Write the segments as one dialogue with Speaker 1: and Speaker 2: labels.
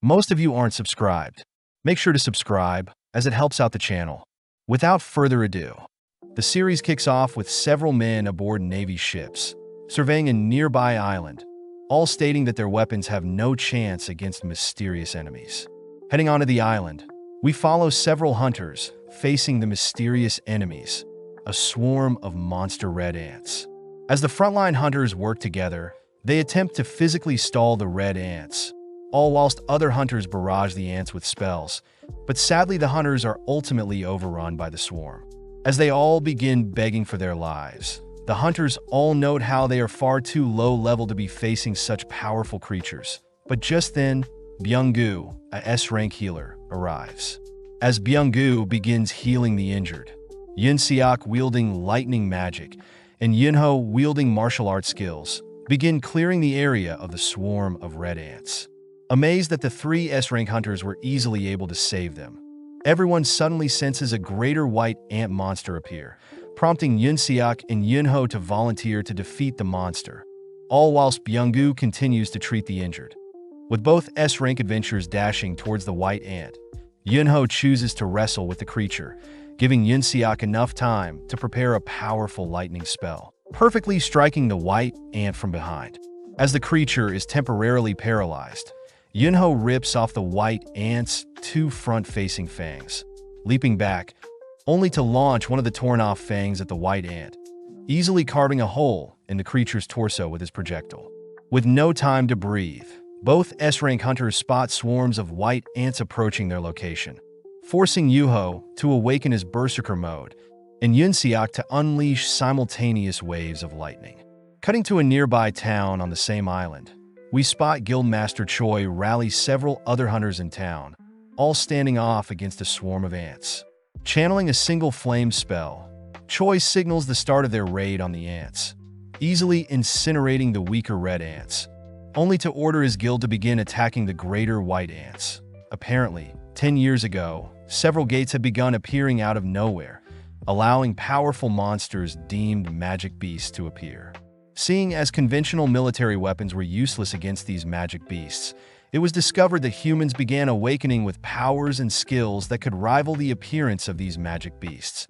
Speaker 1: Most of you aren't subscribed. Make sure to subscribe, as it helps out the channel. Without further ado, the series kicks off with several men aboard Navy ships, surveying a nearby island, all stating that their weapons have no chance against mysterious enemies. Heading onto the island, we follow several hunters facing the mysterious enemies, a swarm of monster red ants. As the frontline hunters work together, they attempt to physically stall the red ants, all whilst other hunters barrage the ants with spells. But sadly, the hunters are ultimately overrun by the swarm. As they all begin begging for their lives, the hunters all note how they are far too low level to be facing such powerful creatures. But just then, Byung-gu, a S-rank healer, arrives. As Byung-gu begins healing the injured, Yun-seok, wielding lightning magic, and Yunho, wielding martial arts skills, begin clearing the area of the swarm of red ants. Amazed that the three S-rank hunters were easily able to save them, everyone suddenly senses a greater white ant monster appear, prompting Yun-seok and Yunho to volunteer to defeat the monster, all whilst Byung-gu continues to treat the injured. With both S-rank adventurers dashing towards the white ant, Yunho chooses to wrestle with the creature, giving Yun-seok enough time to prepare a powerful lightning spell, perfectly striking the white ant from behind. As the creature is temporarily paralyzed, Yunho rips off the white ant's two front-facing fangs, leaping back, only to launch one of the torn-off fangs at the white ant, easily carving a hole in the creature's torso with his projectile. With no time to breathe, both S-rank hunters spot swarms of white ants approaching their location, forcing Yunho to awaken his berserker mode and Yun-seok to unleash simultaneous waves of lightning. Cutting to a nearby town on the same island, we spot Guildmaster Choi rally several other hunters in town, all standing off against a swarm of ants. Channeling a single flame spell, Choi signals the start of their raid on the ants, easily incinerating the weaker red ants, only to order his guild to begin attacking the greater white ants. Apparently, 10 years ago, several gates had begun appearing out of nowhere, allowing powerful monsters deemed magic beasts to appear. Seeing as conventional military weapons were useless against these magic beasts, it was discovered that humans began awakening with powers and skills that could rival the appearance of these magic beasts.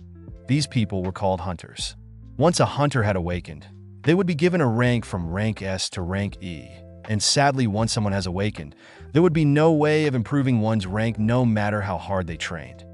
Speaker 1: These people were called hunters. Once a hunter had awakened, they would be given a rank from rank S to rank E, and sadly, once someone has awakened, there would be no way of improving one's rank no matter how hard they trained.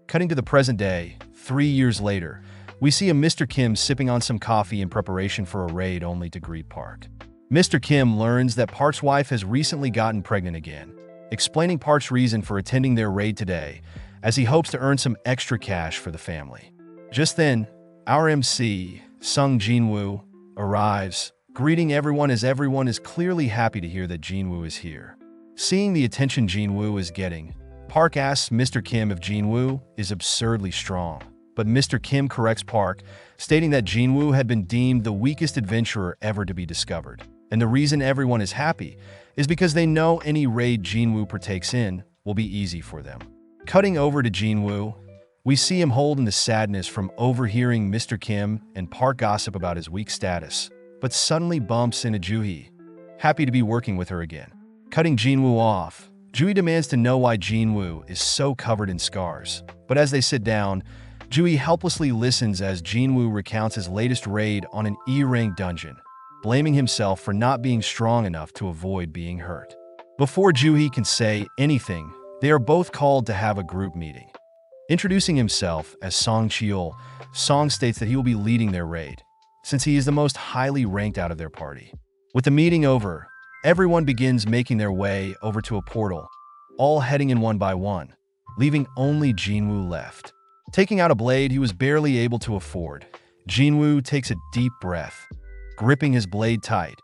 Speaker 1: Cutting to the present day, 3 years later, we see a Mr. Kim sipping on some coffee in preparation for a raid only to greet Park. Mr. Kim learns that Park's wife has recently gotten pregnant again, explaining Park's reason for attending their raid today, as he hopes to earn some extra cash for the family. Just then, our MC, Sung Jinwoo, arrives, greeting everyone as everyone is clearly happy to hear that Jinwoo is here. Seeing the attention Jinwoo is getting, Park asks Mr. Kim if Jinwoo is absurdly strong. But Mr. Kim corrects Park, stating that Jinwoo had been deemed the weakest adventurer ever to be discovered. And the reason everyone is happy is because they know any raid Jinwoo partakes in will be easy for them. Cutting over to Jinwoo, we see him holding the sadness from overhearing Mr. Kim and Park gossip about his weak status, but suddenly bumps into Juhee, happy to be working with her again. Cutting Jinwoo off, Juhee demands to know why Jinwoo is so covered in scars. But as they sit down, Juhee helplessly listens as Jinwoo recounts his latest raid on an E-rank dungeon, blaming himself for not being strong enough to avoid being hurt. Before Juhee can say anything, they are both called to have a group meeting. Introducing himself as Song Cheol, Song states that he will be leading their raid, since he is the most highly ranked out of their party. With the meeting over, everyone begins making their way over to a portal, all heading in one by one, leaving only Jinwoo left. Taking out a blade he was barely able to afford, Jinwoo takes a deep breath, gripping his blade tight,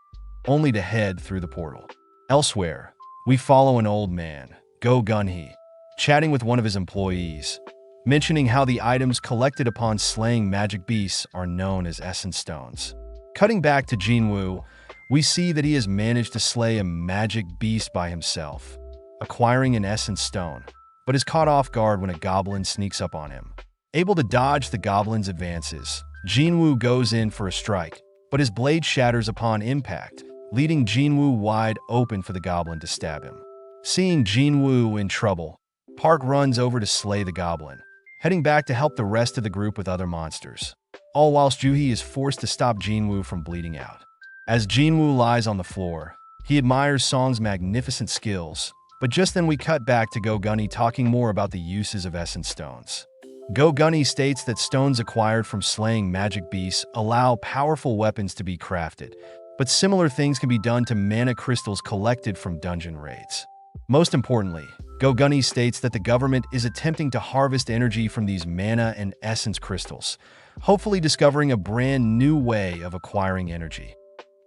Speaker 1: only to head through the portal. Elsewhere, we follow an old man, Go Gun-hee, chatting with one of his employees, mentioning how the items collected upon slaying magic beasts are known as essence stones. Cutting back to Jinwoo, we see that he has managed to slay a magic beast by himself, acquiring an essence stone, but is caught off guard when a goblin sneaks up on him. Able to dodge the goblin's advances, Jinwoo goes in for a strike, but his blade shatters upon impact, leaving Jinwoo wide open for the goblin to stab him. Seeing Jinwoo in trouble, Park runs over to slay the goblin, heading back to help the rest of the group with other monsters. All whilst Juhee is forced to stop Jinwoo from bleeding out. As Jinwoo lies on the floor, he admires Song's magnificent skills, but just then we cut back to Go Gunny talking more about the uses of essence stones. Go Gunny states that stones acquired from slaying magic beasts allow powerful weapons to be crafted, but similar things can be done to mana crystals collected from dungeon raids. Most importantly, Go Gunny states that the government is attempting to harvest energy from these mana and essence crystals, hopefully discovering a brand new way of acquiring energy.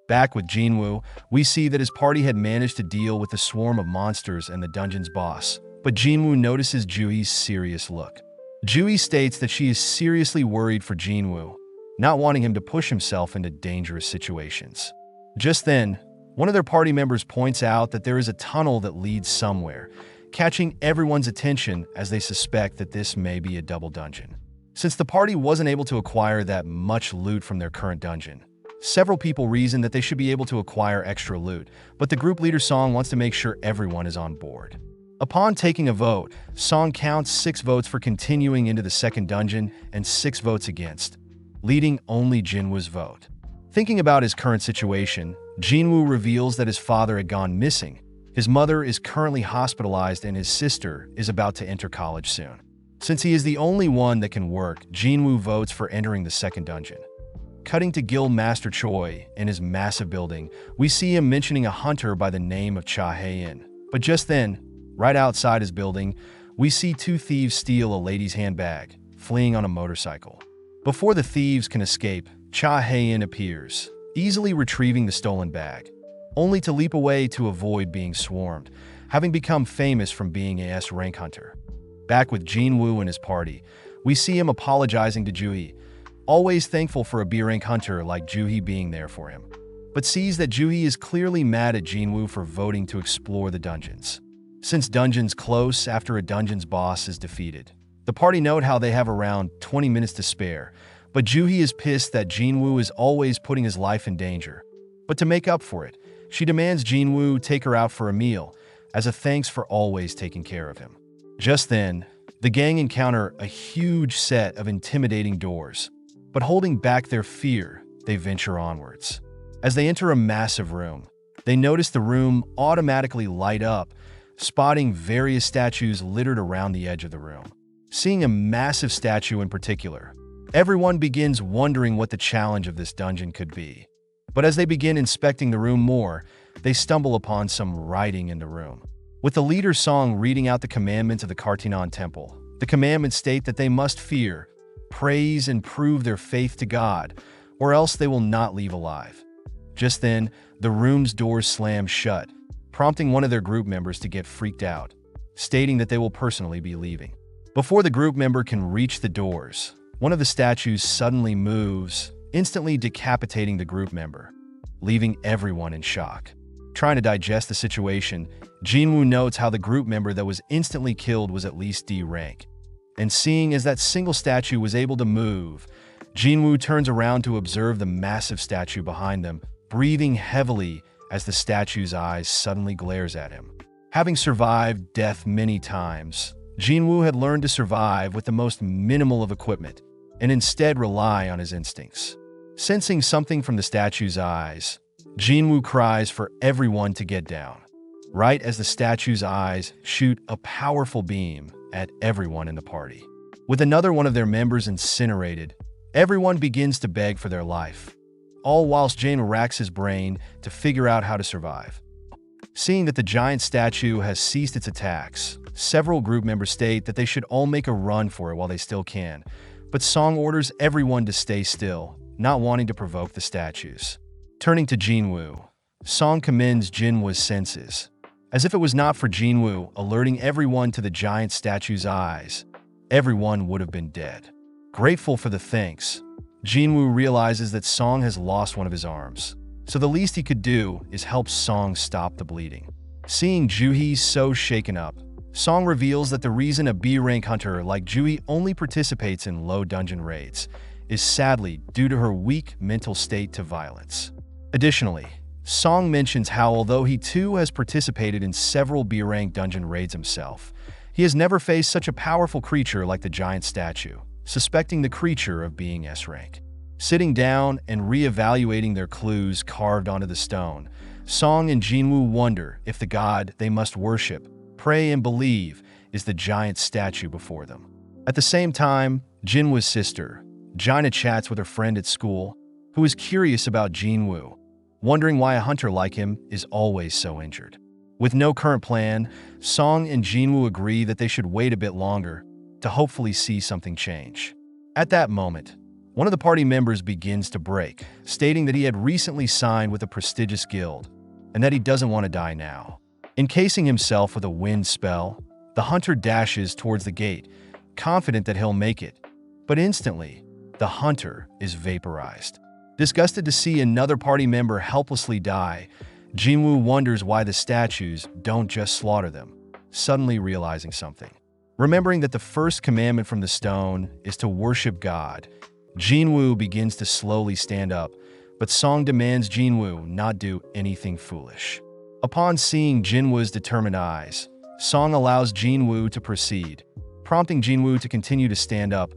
Speaker 1: Back with Jinwoo, we see that his party had managed to deal with the swarm of monsters and the dungeon's boss, but Jinwoo notices Juhee's serious look. Juhee states that she is seriously worried for Jinwoo, not wanting him to push himself into dangerous situations. Just then, one of their party members points out that there is a tunnel that leads somewhere, catching everyone's attention as they suspect that this may be a double dungeon. Since the party wasn't able to acquire that much loot from their current dungeon, several people reason that they should be able to acquire extra loot, but the group leader Song wants to make sure everyone is on board. Upon taking a vote, Song counts 6 votes for continuing into the second dungeon and 6 votes against, leading only Jinwoo's vote. Thinking about his current situation, Jinwoo reveals that his father had gone missing, his mother is currently hospitalized, and his sister is about to enter college soon. Since he is the only one that can work, Jinwoo votes for entering the second dungeon. Cutting to Guild Master Choi in his massive building, we see him mentioning a hunter by the name of Cha Hae-in. But just then, right outside his building, we see 2 thieves steal a lady's handbag, fleeing on a motorcycle. Before the thieves can escape, Cha Hae-in appears, easily retrieving the stolen bag, only to leap away to avoid being swarmed, having become famous from being a S-rank hunter. Back with Jinwoo and his party, we see him apologizing to Juhee, always thankful for a B-rank hunter like Juhee being there for him, but sees that Juhee is clearly mad at Jinwoo for voting to explore the dungeons. Since dungeons close after a dungeon's boss is defeated, the party note how they have around 20 minutes to spare, but Juhee is pissed that Jinwoo is always putting his life in danger. But to make up for it, she demands Jinwoo take her out for a meal, as a thanks for always taking care of him. Just then, the gang encounter a huge set of intimidating doors, but holding back their fear, they venture onwards. As they enter a massive room, they notice the room automatically light up, spotting various statues littered around the edge of the room. Seeing a massive statue in particular, everyone begins wondering what the challenge of this dungeon could be. But as they begin inspecting the room more, they stumble upon some writing in the room. With the leader Song reading out the commandments of the Kartinon Temple, the commandments state that they must fear, praise, and prove their faith to God, or else they will not leave alive. Just then, the room's doors slam shut, prompting one of their group members to get freaked out, stating that they will personally be leaving. Before the group member can reach the doors, one of the statues suddenly moves, instantly decapitating the group member, leaving everyone in shock. Trying to digest the situation, Jinwoo notes how the group member that was instantly killed was at least D rank. And seeing as that single statue was able to move, Jinwoo turns around to observe the massive statue behind them, breathing heavily as the statue's eyes suddenly glares at him. Having survived death many times, Jinwoo had learned to survive with the most minimal of equipment and instead rely on his instincts. Sensing something from the statue's eyes, Jinwoo cries for everyone to get down, right as the statue's eyes shoot a powerful beam at everyone in the party. With another one of their members incinerated, everyone begins to beg for their life, all whilst Jane racks his brain to figure out how to survive. Seeing that the giant statue has ceased its attacks, several group members state that they should all make a run for it while they still can, but Song orders everyone to stay still, not wanting to provoke the statues. Turning to Jinwoo, Song commends Jinwoo's senses. As if it was not for Jinwoo alerting everyone to the giant statue's eyes, everyone would have been dead. Grateful for the thanks, Jinwoo realizes that Song has lost one of his arms, so the least he could do is help Song stop the bleeding. Seeing Juhee so shaken up, Song reveals that the reason a B-rank hunter like Juhee only participates in low dungeon raids is sadly due to her weak mental state to violence. Additionally, Song mentions how although he too has participated in several B-rank dungeon raids himself, he has never faced such a powerful creature like the giant statue, suspecting the creature of being S-rank. Sitting down and re-evaluating their clues carved onto the stone, Song and Jinwoo wonder if the god they must worship, pray, and believe is the giant statue before them. At the same time, Jinwoo's sister, Jaina, chats with her friend at school, who is curious about Jinwoo, wondering why a hunter like him is always so injured. With no current plan, Song and Jinwoo agree that they should wait a bit longer to hopefully see something change. At that moment, one of the party members begins to break, stating that he had recently signed with a prestigious guild and that he doesn't want to die now. Encasing himself with a wind spell, the hunter dashes towards the gate, confident that he'll make it, but instantly, the hunter is vaporized. Disgusted to see another party member helplessly die, Jinwoo wonders why the statues don't just slaughter them, suddenly realizing something. Remembering that the first commandment from the stone is to worship God, Jinwoo begins to slowly stand up, but Song demands Jinwoo not do anything foolish. Upon seeing Jinwoo's determined eyes, Song allows Jinwoo to proceed, prompting Jinwoo to continue to stand up,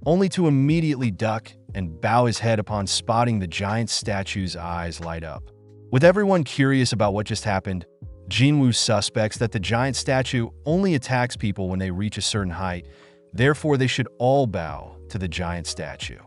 Speaker 1: only to immediately duck and bow his head upon spotting the giant statue's eyes light up. With everyone curious about what just happened, Jinwoo suspects that the giant statue only attacks people when they reach a certain height, therefore they should all bow to the giant statue.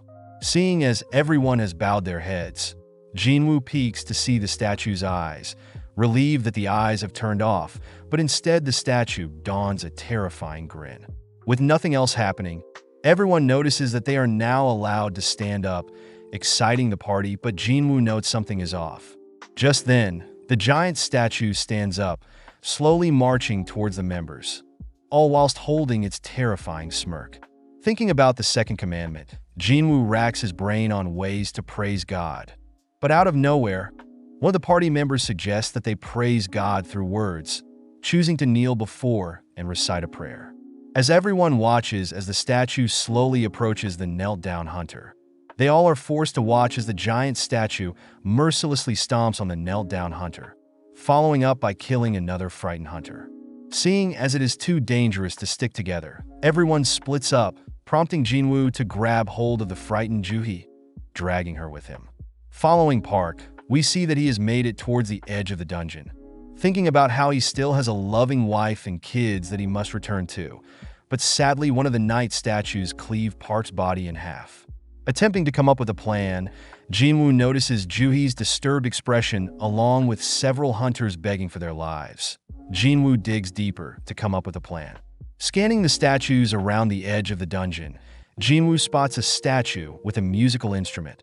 Speaker 1: Seeing as everyone has bowed their heads, Jinwoo peeks to see the statue's eyes, relieved that the eyes have turned off, but instead the statue dons a terrifying grin. With nothing else happening, everyone notices that they are now allowed to stand up, exciting the party, but Jinwoo notes something is off. Just then, the giant statue stands up, slowly marching towards the members, all whilst holding its terrifying smirk. Thinking about the second commandment, Jinwoo racks his brain on ways to praise God. But out of nowhere, one of the party members suggests that they praise God through words, choosing to kneel before and recite a prayer. As everyone watches as the statue slowly approaches the knelt-down hunter, they all are forced to watch as the giant statue mercilessly stomps on the knelt-down hunter, following up by killing another frightened hunter. Seeing as it is too dangerous to stick together, everyone splits up, prompting Jinwoo to grab hold of the frightened Juhee, dragging her with him. Following Park, we see that he has made it towards the edge of the dungeon, thinking about how he still has a loving wife and kids that he must return to, but sadly one of the night statues cleave Park's body in half. Attempting to come up with a plan, Jinwoo notices Juhee's disturbed expression along with several hunters begging for their lives. Jinwoo digs deeper to come up with a plan. Scanning the statues around the edge of the dungeon, Jinwoo spots a statue with a musical instrument,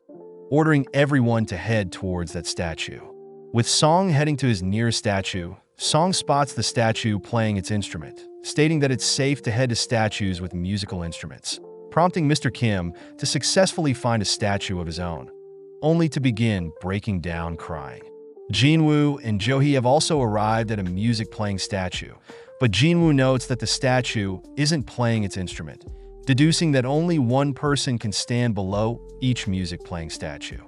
Speaker 1: ordering everyone to head towards that statue. With Song heading to his nearest statue, Song spots the statue playing its instrument, stating that it's safe to head to statues with musical instruments, prompting Mr. Kim to successfully find a statue of his own, only to begin breaking down crying. Jinwoo and Juhee have also arrived at a music-playing statue, but Jinwoo notes that the statue isn't playing its instrument, deducing that only one person can stand below each music-playing statue.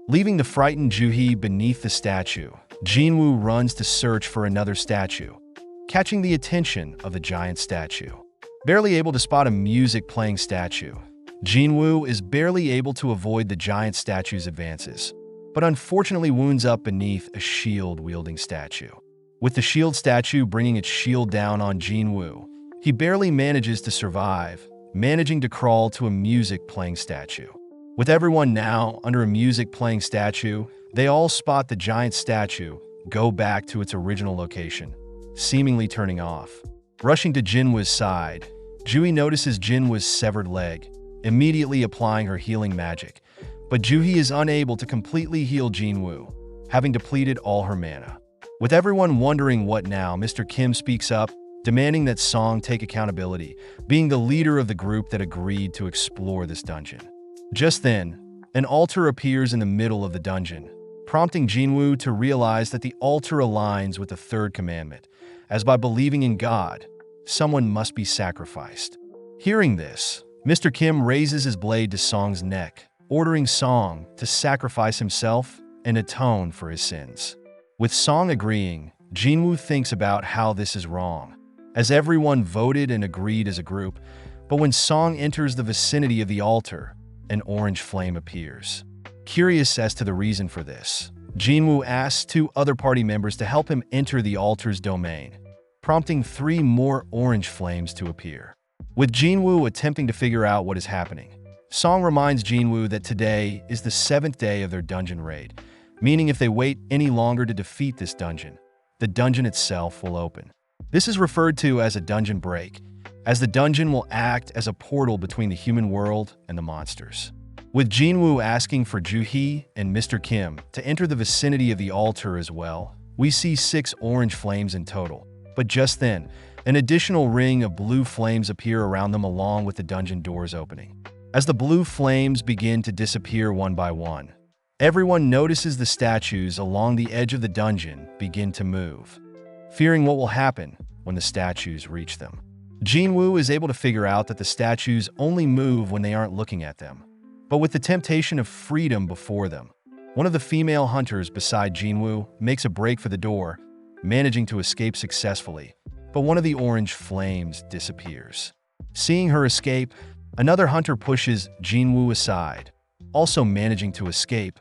Speaker 1: Leaving the frightened Juhee beneath the statue, Jinwoo runs to search for another statue, catching the attention of the giant statue. Barely able to spot a music-playing statue, Jinwoo is barely able to avoid the giant statue's advances, but unfortunately wounds up beneath a shield-wielding statue. With the shield statue bringing its shield down on Jinwoo, he barely manages to survive, managing to crawl to a music-playing statue. With everyone now under a music-playing statue, they all spot the giant statue go back to its original location, seemingly turning off. Rushing to Jinwoo's side, Juhee notices Jinwoo's severed leg, immediately applying her healing magic, but Juhee is unable to completely heal Jinwoo, having depleted all her mana. With everyone wondering what now, Mr. Kim speaks up, demanding that Song take accountability, being the leader of the group that agreed to explore this dungeon. Just then, an altar appears in the middle of the dungeon, prompting Jinwoo to realize that the altar aligns with the third commandment, as by believing in God, someone must be sacrificed. Hearing this, Mr. Kim raises his blade to Song's neck, ordering Song to sacrifice himself and atone for his sins. With Song agreeing, Jinwoo thinks about how this is wrong, as everyone voted and agreed as a group, but when Song enters the vicinity of the altar, an orange flame appears. Curious as to the reason for this, Jinwoo asks 2 other party members to help him enter the altar's domain, prompting 3 more orange flames to appear. With Jinwoo attempting to figure out what is happening, Song reminds Jinwoo that today is the 7th day of their dungeon raid, meaning if they wait any longer to defeat this dungeon, the dungeon itself will open. This is referred to as a dungeon break, as the dungeon will act as a portal between the human world and the monsters. With Jinwoo asking for Joo-hee and Mr. Kim to enter the vicinity of the altar as well, we see 6 orange flames in total. But just then, an additional ring of blue flames appear around them along with the dungeon doors opening. As the blue flames begin to disappear one by one, everyone notices the statues along the edge of the dungeon begin to move, fearing what will happen when the statues reach them. Jinwoo is able to figure out that the statues only move when they aren't looking at them. But with the temptation of freedom before them, one of the female hunters beside Jinwoo makes a break for the door, managing to escape successfully, but one of the orange flames disappears. Seeing her escape, another hunter pushes Jinwoo aside, also managing to escape,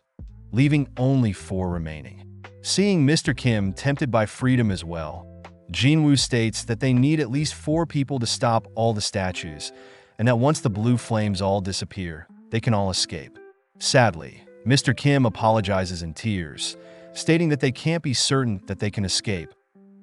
Speaker 1: leaving only 4 remaining. Seeing Mr. Kim tempted by freedom as well, Jinwoo states that they need at least 4 people to stop all the statues, and that once the blue flames all disappear, they can all escape. Sadly, Mr. Kim apologizes in tears, stating that they can't be certain that they can escape,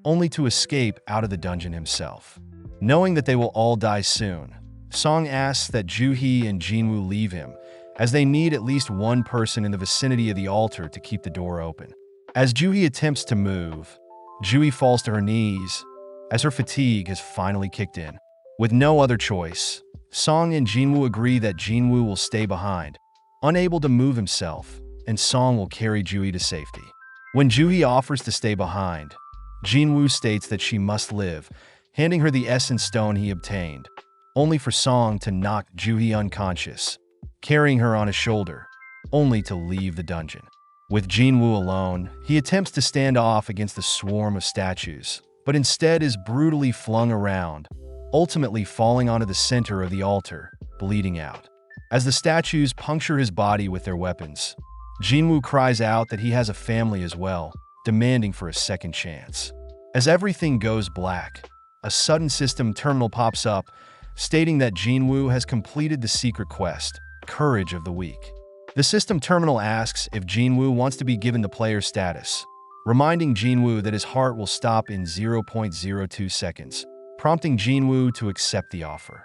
Speaker 1: only to escape out of the dungeon himself. Knowing that they will all die soon, Song asks that Joo-hee and Jinwoo leave him, as they need at least 1 person in the vicinity of the altar to keep the door open. As Joo-hee attempts to move, Joo-hee falls to her knees, as her fatigue has finally kicked in. With no other choice, Song and Jinwoo agree that Jinwoo will stay behind, unable to move himself, and Song will carry Joo-hee to safety. When Joo-hee offers to stay behind, Jinwoo states that she must live, handing her the essence stone he obtained, only for Song to knock Joo-hee unconscious, carrying her on his shoulder, only to leave the dungeon. With Jinwoo alone, he attempts to stand off against the swarm of statues, but instead is brutally flung around, ultimately falling onto the center of the altar, bleeding out. As the statues puncture his body with their weapons, Jinwoo cries out that he has a family as well, demanding for a second chance. As everything goes black, a sudden system terminal pops up, stating that Jinwoo has completed the secret quest, Courage of the Weak. The system terminal asks if Jinwoo wants to be given the player status, reminding Jinwoo that his heart will stop in 0.02 seconds, prompting Jinwoo to accept the offer.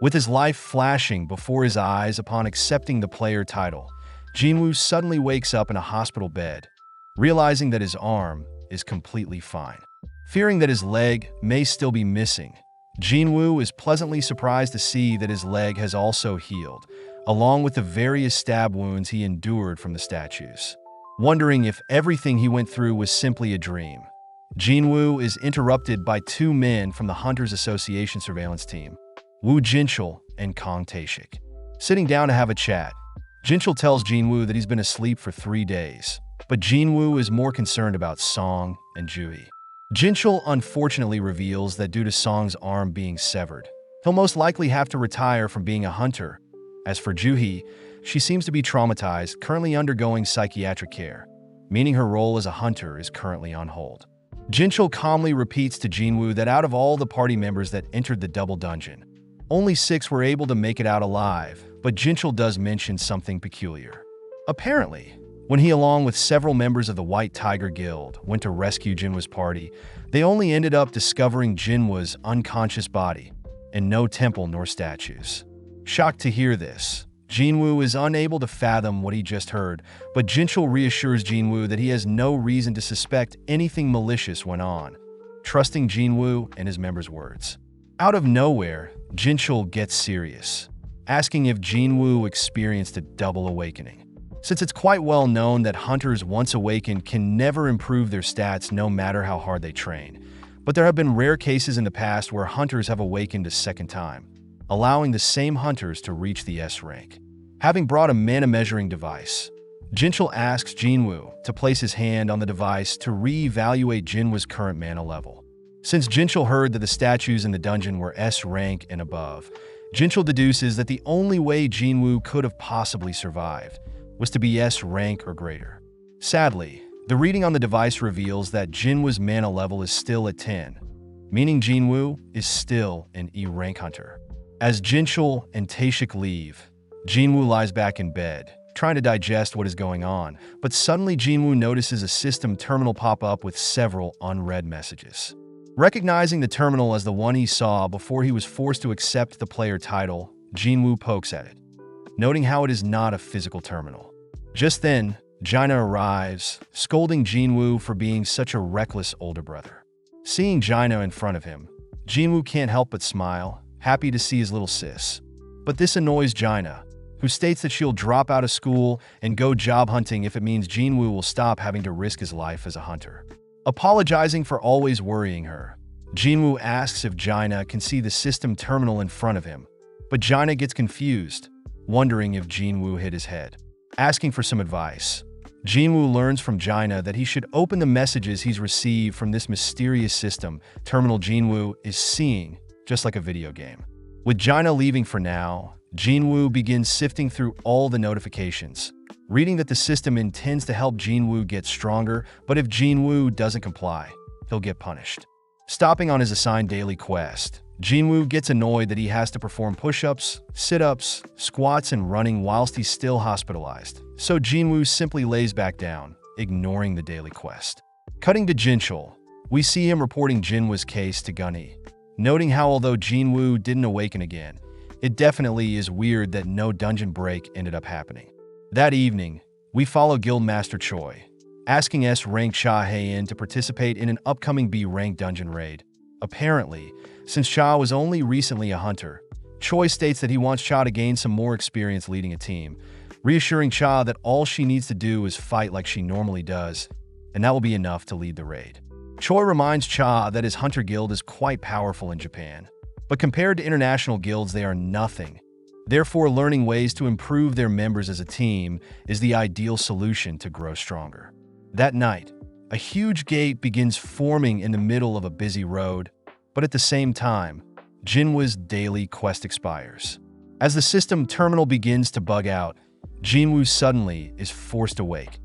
Speaker 1: With his life flashing before his eyes upon accepting the player title, Jinwoo suddenly wakes up in a hospital bed, realizing that his arm is completely fine. Fearing that his leg may still be missing, Jinwoo is pleasantly surprised to see that his leg has also healed, along with the various stab wounds he endured from the statues. Wondering if everything he went through was simply a dream, Jinwoo is interrupted by 2 men from the Hunters Association surveillance team, Woo Jinchul and Kong Taeshik. Sitting down to have a chat, Jinchul tells Jinwoo that he's been asleep for 3 days, but Jinwoo is more concerned about Song and Joo-hee. Jinchul unfortunately reveals that due to Song's arm being severed, he'll most likely have to retire from being a hunter. As for Joo-hee, she seems to be traumatized, currently undergoing psychiatric care, meaning her role as a hunter is currently on hold. Jinchul calmly repeats to Jinwoo that out of all the party members that entered the double dungeon, only 6 were able to make it out alive, but Jinchul does mention something peculiar. Apparently, when he along with several members of the White Tiger Guild went to rescue Jinwoo's party, they only ended up discovering Jinwoo's unconscious body, and no temple nor statues. Shocked to hear this, Jinwoo is unable to fathom what he just heard, but Jinchul reassures Jinwoo that he has no reason to suspect anything malicious went on, trusting Jinwoo and his members' words. Out of nowhere, Jinchul gets serious, asking if Jinwoo experienced a double awakening. Since it's quite well known that hunters once awakened can never improve their stats no matter how hard they train, but there have been rare cases in the past where hunters have awakened a second time, allowing the same hunters to reach the S rank. Having brought a mana measuring device, Jinchul asks Jinwoo to place his hand on the device to re-evaluate Jinwoo's current mana level. Since Jinchul heard that the statues in the dungeon were S rank and above, Jinchul deduces that the only way Jinwoo could have possibly survived was to be S rank or greater. Sadly, the reading on the device reveals that Jinwoo's mana level is still at 10, meaning Jinwoo is still an E rank hunter. As Jinchul and Taeshik leave, Jinwoo lies back in bed, trying to digest what is going on, but suddenly Jinwoo notices a system terminal pop up with several unread messages. Recognizing the terminal as the one he saw before he was forced to accept the player title, Jinwoo pokes at it, noting how it is not a physical terminal. Just then, Jaina arrives, scolding Jinwoo for being such a reckless older brother. Seeing Jaina in front of him, Jinwoo can't help but smile, happy to see his little sis. But this annoys Jaina, who states that she'll drop out of school and go job hunting if it means Jinwoo will stop having to risk his life as a hunter. Apologizing for always worrying her, Jinwoo asks if Jaina can see the system terminal in front of him, but Jaina gets confused, wondering if Jinwoo hit his head. Asking for some advice, Jinwoo learns from Jaina that he should open the messages he's received from this mysterious system terminal Jinwoo is seeing, just like a video game. With Jaina leaving for now, Jinwoo begins sifting through all the notifications, reading that the system intends to help Jinwoo get stronger, but if Jinwoo doesn't comply, he'll get punished. Stopping on his assigned daily quest, Jinwoo gets annoyed that he has to perform push-ups, sit-ups, squats, and running whilst he's still hospitalized, so Jinwoo simply lays back down, ignoring the daily quest. Cutting to Jinchul, we see him reporting Jinwoo's case to Gunny, noting how although Jinwoo didn't awaken again, it definitely is weird that no dungeon break ended up happening. That evening, we follow Guildmaster Choi, asking S-rank Cha Hae-in to participate in an upcoming B-rank dungeon raid. Apparently, since Cha was only recently a hunter, Choi states that he wants Cha to gain some more experience leading a team, reassuring Cha that all she needs to do is fight like she normally does, and that will be enough to lead the raid. Choi reminds Cha that his hunter guild is quite powerful in Japan, but compared to international guilds they are nothing. Therefore, learning ways to improve their members as a team is the ideal solution to grow stronger. That night, a huge gate begins forming in the middle of a busy road, but at the same time, Jinwoo's daily quest expires. As the system terminal begins to bug out, Jinwoo suddenly is forced awake,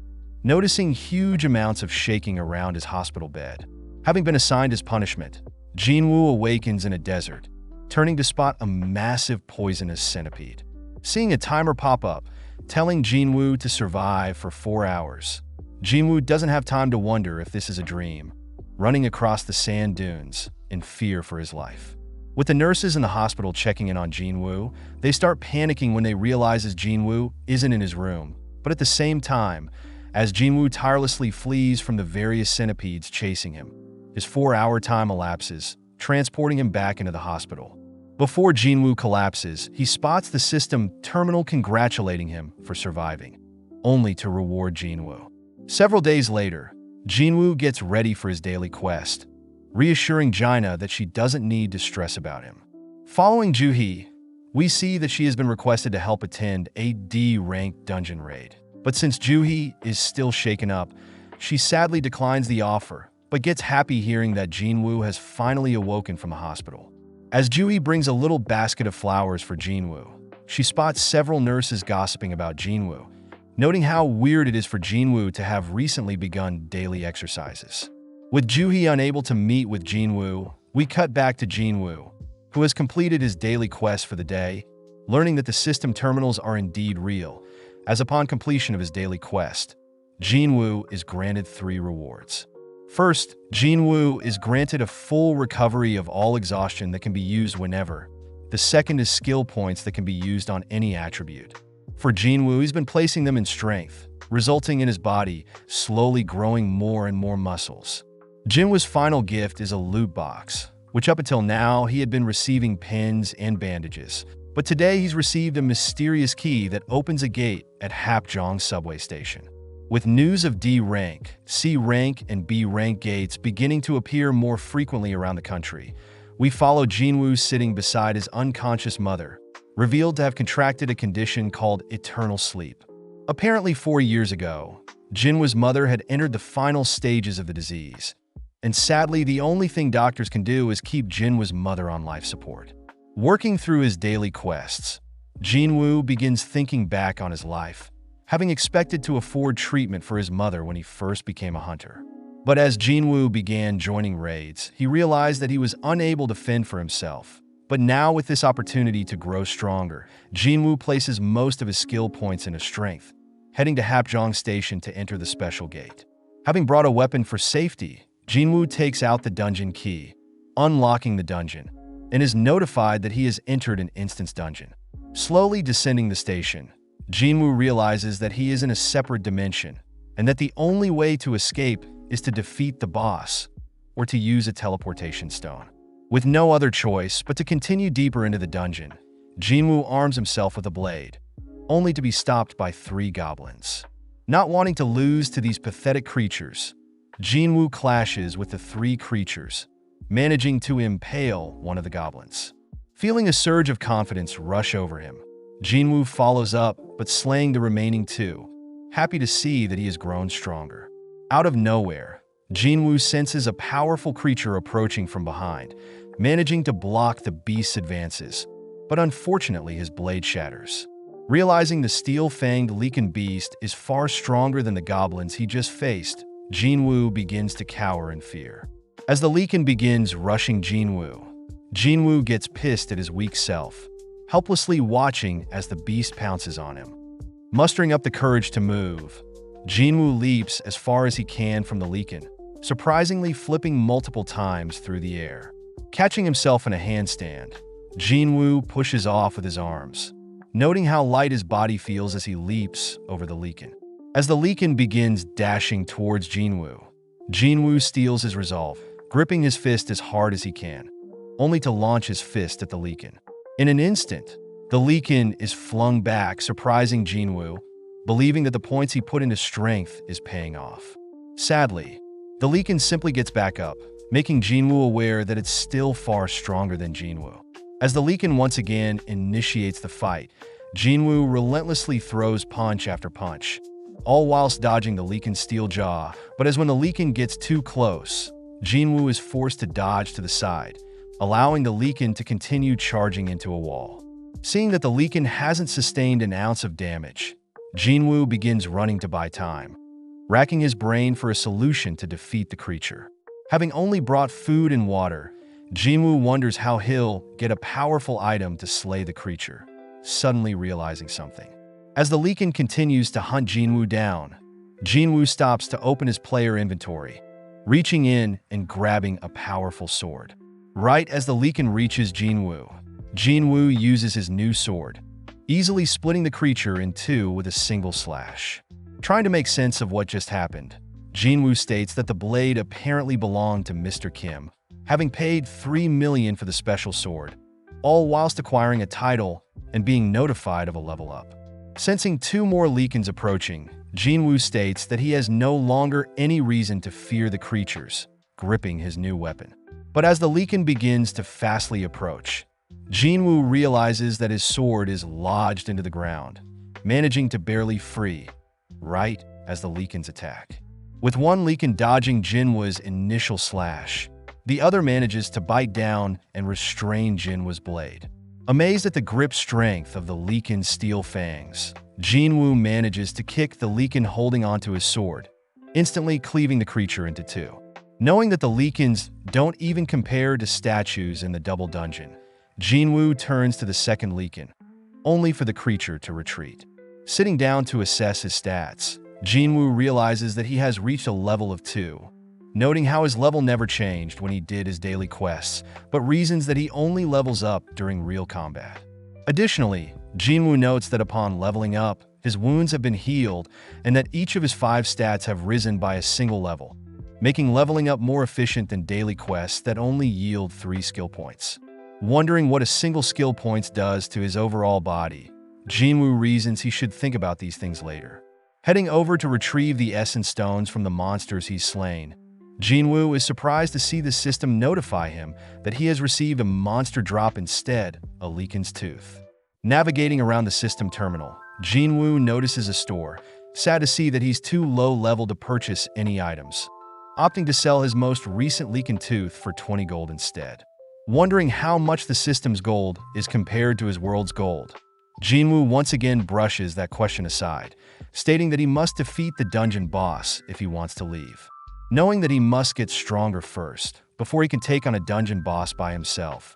Speaker 1: noticing huge amounts of shaking around his hospital bed. Having been assigned as punishment, Jinwoo awakens in a desert, turning to spot a massive poisonous centipede. Seeing a timer pop up, telling Jinwoo to survive for 4 hours, Jinwoo doesn't have time to wonder if this is a dream, running across the sand dunes in fear for his life. With the nurses in the hospital checking in on Jinwoo, they start panicking when they realize Jinwoo isn't in his room. But at the same time, as Jinwoo tirelessly flees from the various centipedes chasing him, his 4-hour time elapses, transporting him back into the hospital. Before Jinwoo collapses, he spots the system terminal congratulating him for surviving, only to reward Jinwoo. Several days later, Jinwoo gets ready for his daily quest, reassuring Jaina that she doesn't need to stress about him. Following Juhee, we see that she has been requested to help attend a D-rank dungeon raid. But since Juhee is still shaken up, she sadly declines the offer, but gets happy hearing that Jinwoo has finally awoken from the hospital. As Juhee brings a little basket of flowers for Jinwoo, she spots several nurses gossiping about Jinwoo, noting how weird it is for Jinwoo to have recently begun daily exercises. With Juhee unable to meet with Jinwoo, we cut back to Jinwoo, who has completed his daily quest for the day, learning that the system terminals are indeed real, as upon completion of his daily quest, Jinwoo is granted 3 rewards. First, Jinwoo is granted a full recovery of all exhaustion that can be used whenever. The second is skill points that can be used on any attribute. For Jinwoo, he's been placing them in strength, resulting in his body slowly growing more and more muscles. Jinwoo's final gift is a loot box, which up until now he had been receiving pins and bandages. But today he's received a mysterious key that opens a gate at Hapjeong subway station. With news of D-rank, C-rank, and B-rank gates beginning to appear more frequently around the country, we follow Jinwoo sitting beside his unconscious mother, revealed to have contracted a condition called eternal sleep. Apparently 4 years ago, Jinwoo's mother had entered the final stages of the disease, and sadly the only thing doctors can do is keep Jinwoo's mother on life support. Working through his daily quests, Jinwoo begins thinking back on his life, having expected to afford treatment for his mother when he first became a hunter. But as Jinwoo began joining raids, he realized that he was unable to fend for himself. But now with this opportunity to grow stronger, Jinwoo places most of his skill points into strength, heading to Hapjeong Station to enter the special gate. Having brought a weapon for safety, Jinwoo takes out the dungeon key, unlocking the dungeon, and is notified that he has entered an instance dungeon. Slowly descending the station, Jinwoo realizes that he is in a separate dimension, and that the only way to escape is to defeat the boss, or to use a teleportation stone. With no other choice but to continue deeper into the dungeon, Jinwoo arms himself with a blade, only to be stopped by 3 goblins. Not wanting to lose to these pathetic creatures, Jinwoo clashes with the 3 creatures, managing to impale one of the goblins. Feeling a surge of confidence rush over him, Jinwoo follows up, but slaying the remaining 2, happy to see that he has grown stronger. Out of nowhere, Jinwoo senses a powerful creature approaching from behind, managing to block the beast's advances, but unfortunately his blade shatters. Realizing the steel-fanged Lycan beast is far stronger than the goblins he just faced, Jinwoo begins to cower in fear. As the Lycan begins rushing Jinwoo gets pissed at his weak self, helplessly watching as the beast pounces on him. Mustering up the courage to move, Jinwoo leaps as far as he can from the Lycan, surprisingly flipping multiple times through the air. Catching himself in a handstand, Jinwoo pushes off with his arms, noting how light his body feels as he leaps over the Lycan. As the Lycan begins dashing towards Jinwoo steals his resolve, gripping his fist as hard as he can, only to launch his fist at the Lycan. In an instant, the Lycan is flung back, surprising Jinwoo, believing that the points he put into strength is paying off. Sadly, the Lycan simply gets back up, making Jinwoo aware that it's still far stronger than Jinwoo. As the Lycan once again initiates the fight, Jinwoo relentlessly throws punch after punch, all whilst dodging the Lycan's steel jaw, but as when the Lycan gets too close, Jinwoo is forced to dodge to the side, allowing the Lycan to continue charging into a wall. Seeing that the Lycan hasn't sustained an ounce of damage, Jinwoo begins running to buy time, racking his brain for a solution to defeat the creature. Having only brought food and water, Jinwoo wonders how he'll get a powerful item to slay the creature, suddenly realizing something. As the Lycan continues to hunt Jinwoo down, Jinwoo stops to open his player inventory, reaching in and grabbing a powerful sword. Right as the Lycan reaches Jinwoo uses his new sword, easily splitting the creature in 2 with a single slash. Trying to make sense of what just happened, Jinwoo states that the blade apparently belonged to Mr. Kim, having paid 3 million for the special sword, all whilst acquiring a title and being notified of a level up. Sensing 2 more Lycans approaching, Jinwoo states that he has no longer any reason to fear the creatures, gripping his new weapon. But as the Lycan begins to fastly approach, Jinwoo realizes that his sword is lodged into the ground, managing to barely free, right as the Lycans attack. With one Lycan dodging Jinwoo's initial slash, the other manages to bite down and restrain Jinwoo's blade. Amazed at the grip strength of the Lycan's steel fangs, Jinwoo manages to kick the Lycan holding onto his sword, instantly cleaving the creature into 2. Knowing that the Lycans don't even compare to statues in the double dungeon, Jinwoo turns to the second Lycan, only for the creature to retreat. Sitting down to assess his stats, Jinwoo realizes that he has reached a level of 2, noting how his level never changed when he did his daily quests, but reasons that he only levels up during real combat. Additionally, Jinwoo notes that upon leveling up, his wounds have been healed and that each of his 5 stats have risen by a single level, making leveling up more efficient than daily quests that only yield 3 skill points. Wondering what a single skill point does to his overall body, Jinwoo reasons he should think about these things later. Heading over to retrieve the essence stones from the monsters he's slain, Jinwoo is surprised to see the system notify him that he has received a monster drop instead, a Lycan's tooth. Navigating around the system terminal, Jinwoo notices a store, sad to see that he's too low level to purchase any items, opting to sell his most recent leaken tooth for 20 gold instead. Wondering how much the system's gold is compared to his world's gold, Jinwoo once again brushes that question aside, stating that he must defeat the dungeon boss if he wants to leave. Knowing that he must get stronger first, before he can take on a dungeon boss by himself,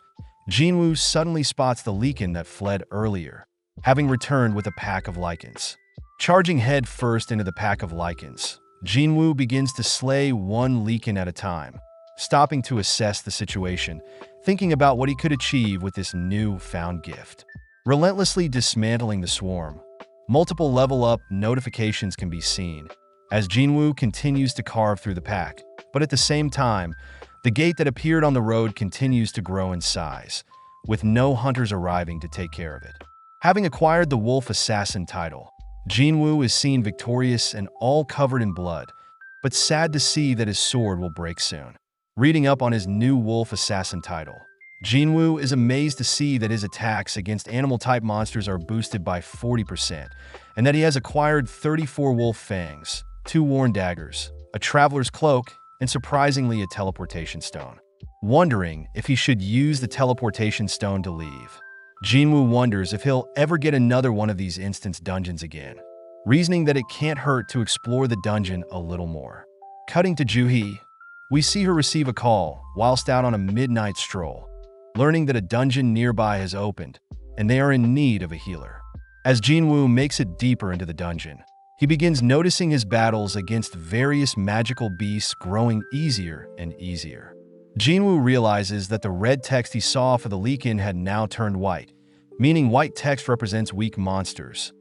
Speaker 1: Jinwoo suddenly spots the Leaken that fled earlier, having returned with a pack of lichens. Charging head first into the pack of lichens, Jinwoo begins to slay one Leaken at a time, stopping to assess the situation, thinking about what he could achieve with this new-found gift. Relentlessly dismantling the swarm, multiple level-up notifications can be seen as Jinwoo continues to carve through the pack, but at the same time, the gate that appeared on the road continues to grow in size, with no hunters arriving to take care of it. Having acquired the Wolf Assassin title, Jinwoo is seen victorious and all covered in blood, but sad to see that his sword will break soon. Reading up on his new Wolf Assassin title, Jinwoo is amazed to see that his attacks against animal-type monsters are boosted by 40%, and that he has acquired 34 wolf fangs, 2 worn daggers, a traveler's cloak, and surprisingly a teleportation stone. Wondering if he should use the teleportation stone to leave, Jinwoo wonders if he'll ever get another one of these instance dungeons again, reasoning that it can't hurt to explore the dungeon a little more. Cutting to Juhee, we see her receive a call whilst out on a midnight stroll, learning that a dungeon nearby has opened, and they are in need of a healer. As Jinwoo makes it deeper into the dungeon, he begins noticing his battles against various magical beasts growing easier and easier. Jinwoo realizes that the red text he saw for the Leaken had now turned white, meaning white text represents weak monsters,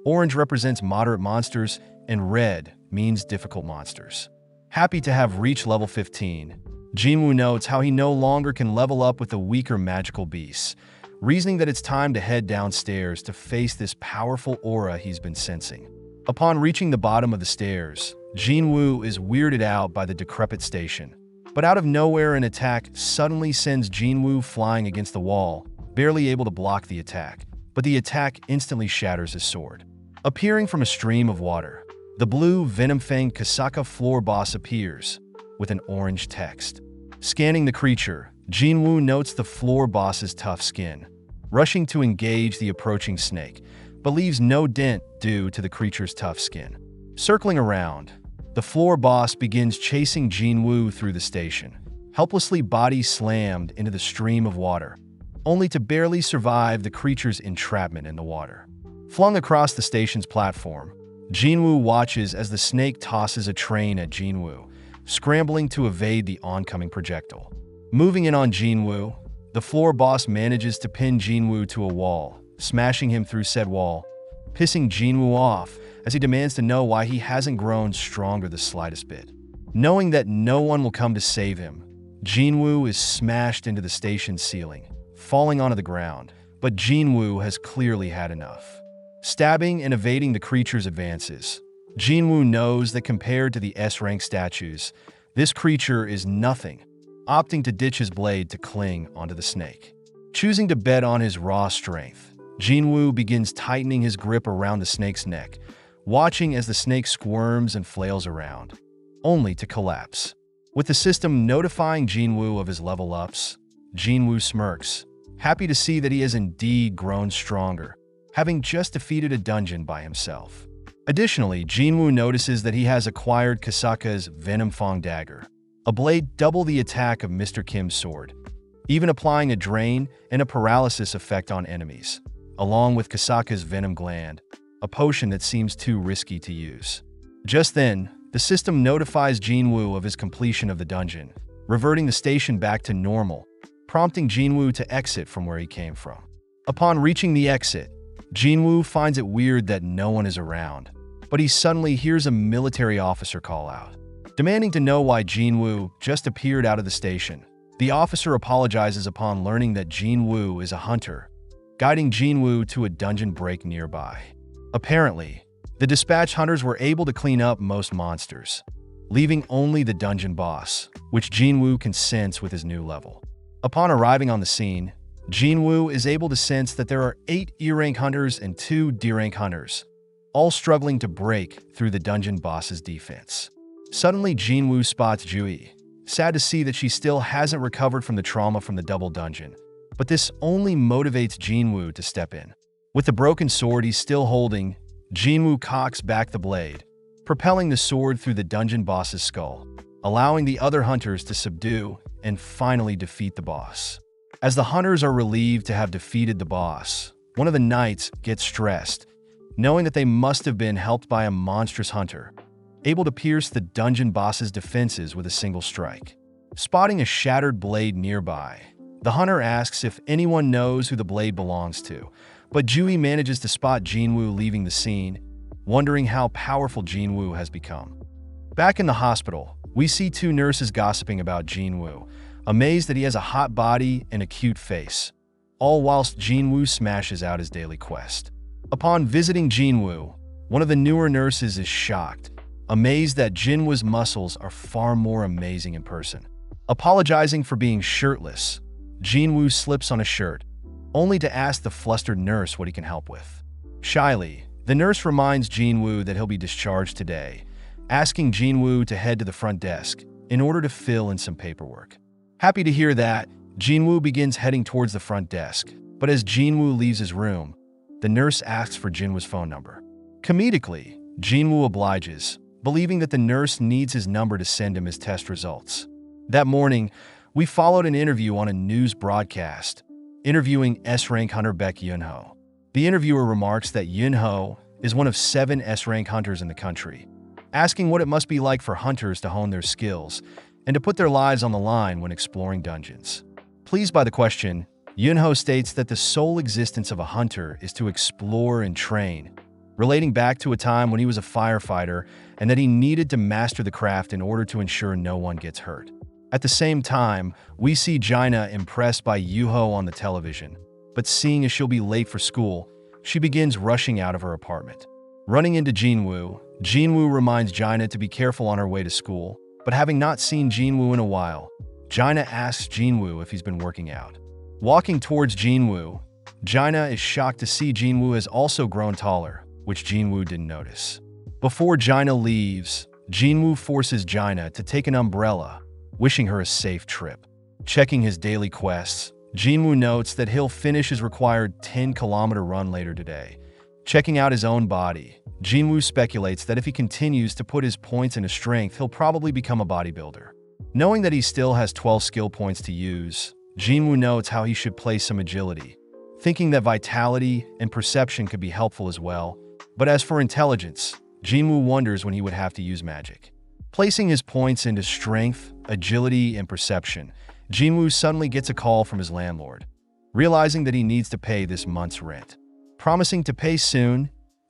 Speaker 1: orange represents moderate monsters, and red means difficult monsters. Happy to have reached level 15, Jinwoo notes how he no longer can level up with the weaker magical beasts, reasoning that it's time to head downstairs to face this powerful aura he's been sensing. Upon reaching the bottom of the stairs, Jinwoo is weirded out by the decrepit station, but out of nowhere an attack suddenly sends Jinwoo flying against the wall, barely able to block the attack, but the attack instantly shatters his sword. Appearing from a stream of water, the blue Venom-fanged Kasaka floor boss appears, with an orange text. Scanning the creature, Jinwoo notes the floor boss's tough skin, rushing to engage the approaching snake, but leaves no dent due to the creature's tough skin. Circling around, the floor boss begins chasing Jinwoo through the station, helplessly body slammed into the stream of water, only to barely survive the creature's entrapment in the water. Flung across the station's platform, Jinwoo watches as the snake tosses a train at Jinwoo, scrambling to evade the oncoming projectile. Moving in on Jinwoo, the floor boss manages to pin Jinwoo to a wall, smashing him through said wall, pissing Jinwoo off as he demands to know why he hasn't grown stronger the slightest bit. Knowing that no one will come to save him, Jinwoo is smashed into the station's ceiling, falling onto the ground, but Jinwoo has clearly had enough. Stabbing and evading the creature's advances, Jinwoo knows that compared to the S-rank statues, this creature is nothing, opting to ditch his blade to cling onto the snake. Choosing to bet on his raw strength, Jinwoo begins tightening his grip around the snake's neck, watching as the snake squirms and flails around, only to collapse. With the system notifying Jinwoo of his level ups, Jinwoo smirks, happy to see that he has indeed grown stronger, having just defeated a dungeon by himself. Additionally, Jinwoo notices that he has acquired Kasaka's Venom-fanged dagger, a blade double the attack of Mr. Kim's sword, even applying a drain and a paralysis effect on enemies, along with Kasaka's Venom Gland, a potion that seems too risky to use. Just then, the system notifies Jinwoo of his completion of the dungeon, reverting the station back to normal, prompting Jinwoo to exit from where he came from. Upon reaching the exit, Jinwoo finds it weird that no one is around, but he suddenly hears a military officer call out. Demanding to know why Jinwoo just appeared out of the station, the officer apologizes upon learning that Jinwoo is a hunter, guiding Jinwoo to a dungeon break nearby. Apparently, the dispatch hunters were able to clean up most monsters, leaving only the dungeon boss, which Jinwoo can sense with his new level. Upon arriving on the scene, Jinwoo is able to sense that there are 8 E-rank hunters and 2 D-rank hunters, all struggling to break through the dungeon boss's defense. Suddenly, Jinwoo spots Jui, sad to see that she still hasn't recovered from the trauma from the double dungeon. But this only motivates Jinwoo to step in. With the broken sword he's still holding, Jinwoo cocks back the blade, propelling the sword through the dungeon boss's skull, allowing the other hunters to subdue and finally defeat the boss. As the hunters are relieved to have defeated the boss, one of the knights gets stressed, knowing that they must have been helped by a monstrous hunter, able to pierce the dungeon boss's defenses with a single strike. Spotting a shattered blade nearby, the hunter asks if anyone knows who the blade belongs to, but Jui manages to spot Jinwoo leaving the scene, wondering how powerful Jinwoo has become. Back in the hospital, we see 2 nurses gossiping about Jinwoo, amazed that he has a hot body and a cute face, all whilst Jinwoo smashes out his daily quest. Upon visiting Jinwoo, one of the newer nurses is shocked, amazed that Jinwoo's muscles are far more amazing in person. Apologizing for being shirtless, Jinwoo slips on a shirt, only to ask the flustered nurse what he can help with. Shyly, the nurse reminds Jinwoo that he'll be discharged today, asking Jinwoo to head to the front desk in order to fill in some paperwork. Happy to hear that, Jinwoo begins heading towards the front desk, but as Jinwoo leaves his room, the nurse asks for Jinwoo's phone number. Comedically, Jinwoo obliges, believing that the nurse needs his number to send him his test results. That morning, we followed an interview on a news broadcast, interviewing S-rank hunter Baek Yunho. The interviewer remarks that Yunho is one of 7 S-rank hunters in the country, asking what it must be like for hunters to hone their skills and to put their lives on the line when exploring dungeons. Pleased by the question, Yunho states that the sole existence of a hunter is to explore and train, relating back to a time when he was a firefighter and that he needed to master the craft in order to ensure no one gets hurt. At the same time, we see Jaina impressed by Yuho on the television, but seeing as she'll be late for school, she begins rushing out of her apartment. Running into Jinwoo, Jinwoo reminds Jaina to be careful on her way to school, but having not seen Jinwoo in a while, Jaina asks Jinwoo if he's been working out. Walking towards Jinwoo, Jaina is shocked to see Jinwoo has also grown taller, which Jinwoo didn't notice. Before Jaina leaves, Jinwoo forces Jaina to take an umbrella, wishing her a safe trip. Checking his daily quests, Jinwoo notes that he'll finish his required 10-kilometer run later today. Checking out his own body, Jinwoo speculates that if he continues to put his points into strength, he'll probably become a bodybuilder. Knowing that he still has 12 skill points to use, Jinwoo notes how he should play some agility, thinking that vitality and perception could be helpful as well. But as for intelligence, Jinwoo wonders when he would have to use magic. Placing his points into strength, agility, and perception, Jinwoo suddenly gets a call from his landlord, realizing that he needs to pay this month's rent. Promising to pay soon,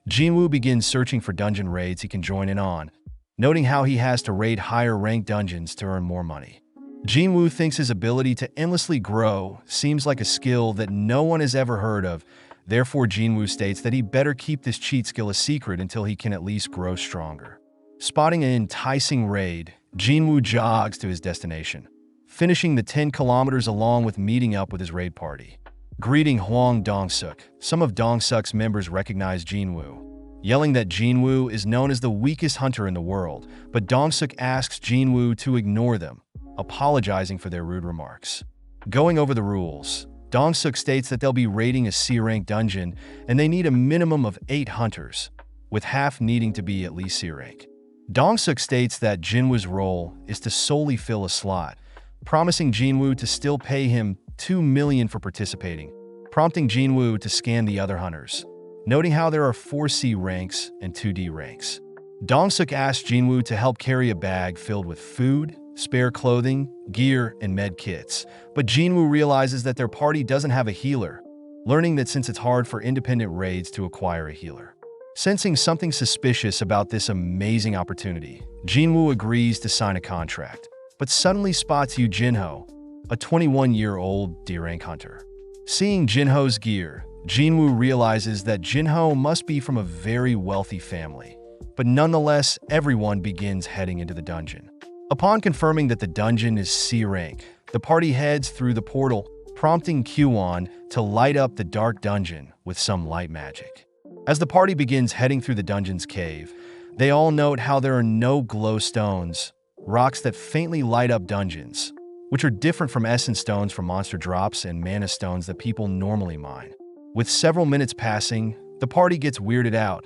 Speaker 1: Jinwoo begins searching for dungeon raids he can join in on, noting how he has to raid higher-ranked dungeons to earn more money. Jinwoo thinks his ability to endlessly grow seems like a skill that no one has ever heard of. Therefore, Jinwoo states that he better keep this cheat skill a secret until he can at least grow stronger. Spotting an enticing raid, Jinwoo jogs to his destination, finishing the 10 kilometers along with meeting up with his raid party. Greeting Hwang Dong-suk, some of Dong-suk's members recognize Jinwoo, yelling that Jinwoo is known as the weakest hunter in the world, but Dong-suk asks Jinwoo to ignore them, apologizing for their rude remarks. Going over the rules, Dong-suk states that they'll be raiding a C-rank dungeon and they need a minimum of 8 hunters, with half needing to be at least C-rank. Dong-suk states that Jinwoo's role is to solely fill a slot, promising Jinwoo to still pay him 2 million for participating, prompting Jinwoo to scan the other hunters, noting how there are 4 C ranks and 2 D ranks. Dong-suk asks Jinwoo to help carry a bag filled with food, spare clothing, gear, and med kits, but Jinwoo realizes that their party doesn't have a healer, learning that since it's hard for independent raids to acquire a healer. Sensing something suspicious about this amazing opportunity, Jinwoo agrees to sign a contract, but suddenly spots Yu Jinho, a 21-year-old D-rank hunter. Seeing Jinho's gear, Jinwoo realizes that Jinho must be from a very wealthy family, but nonetheless, everyone begins heading into the dungeon. Upon confirming that the dungeon is C rank, the party heads through the portal, prompting Kyuwon to light up the dark dungeon with some light magic. As the party begins heading through the dungeon's cave, they all note how there are no glow stones, rocks that faintly light up dungeons, which are different from essence stones from monster drops and mana stones that people normally mine. With several minutes passing, the party gets weirded out,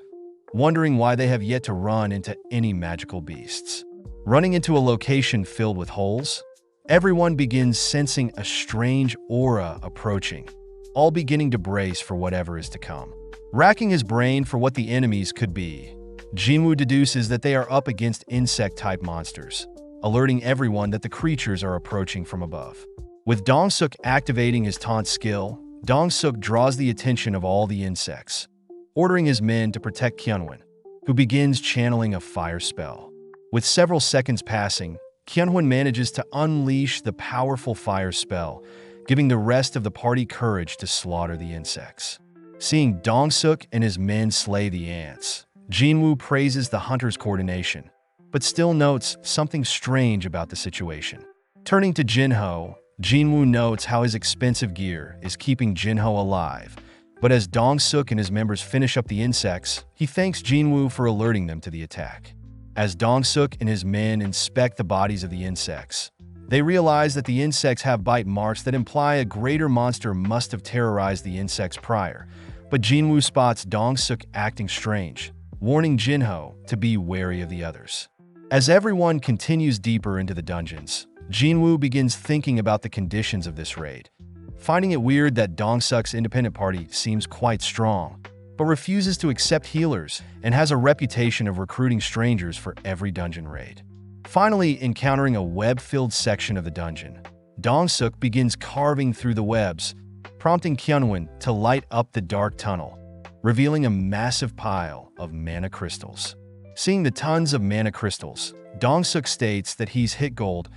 Speaker 1: wondering why they have yet to run into any magical beasts. Running into a location filled with holes, everyone begins sensing a strange aura approaching, all beginning to brace for whatever is to come. Racking his brain for what the enemies could be, Jinwoo deduces that they are up against insect-type monsters, alerting everyone that the creatures are approaching from above. With Dong-suk activating his taunt skill, Dong-suk draws the attention of all the insects, ordering his men to protect Kyunwon, who begins channeling a fire spell. With several seconds passing, Kyunwon manages to unleash the powerful fire spell, giving the rest of the party courage to slaughter the insects. Seeing Dong-suk and his men slay the ants, Jinwoo praises the hunter's coordination, but still notes something strange about the situation. Turning to Jinho, Jinwoo notes how his expensive gear is keeping Jinho alive, but as Dong-suk and his members finish up the insects, he thanks Jinwoo for alerting them to the attack. As Dong-suk and his men inspect the bodies of the insects, they realize that the insects have bite marks that imply a greater monster must have terrorized the insects prior, but Jinwoo spots Dong-suk acting strange, warning Jinho to be wary of the others. As everyone continues deeper into the dungeons, Jinwoo begins thinking about the conditions of this raid, finding it weird that Dong-suk's independent party seems quite strong, but refuses to accept healers and has a reputation of recruiting strangers for every dungeon raid. Finally, encountering a web-filled section of the dungeon, Dong-suk begins carving through the webs, prompting Kyunwon to light up the dark tunnel, revealing a massive pile of mana crystals. Seeing the tons of mana crystals, Dong-suk states that he's hit gold,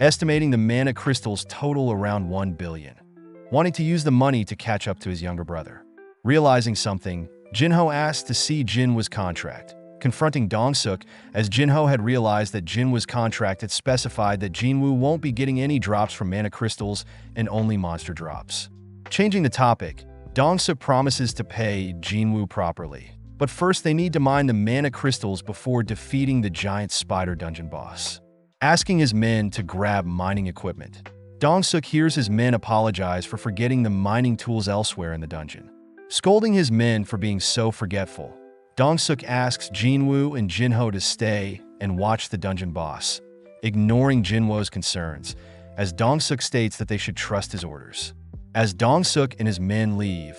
Speaker 1: estimating the mana crystals total around 1 billion, wanting to use the money to catch up to his younger brother. Realizing something, Jinho asks to see Jinwoo's contract, confronting Dong-suk as Jinho had realized that Jinwoo's contract had specified that Jinwoo won't be getting any drops from mana crystals and only monster drops. Changing the topic, Dong-suk promises to pay Jinwoo properly, but first they need to mine the mana crystals before defeating the giant spider dungeon boss. Asking his men to grab mining equipment, Dong-suk hears his men apologize for forgetting the mining tools elsewhere in the dungeon. Scolding his men for being so forgetful, Dong-suk asks Jinwoo and Jinho to stay and watch the dungeon boss, ignoring Jinwoo's concerns, as Dong-suk states that they should trust his orders. As Dong-suk and his men leave,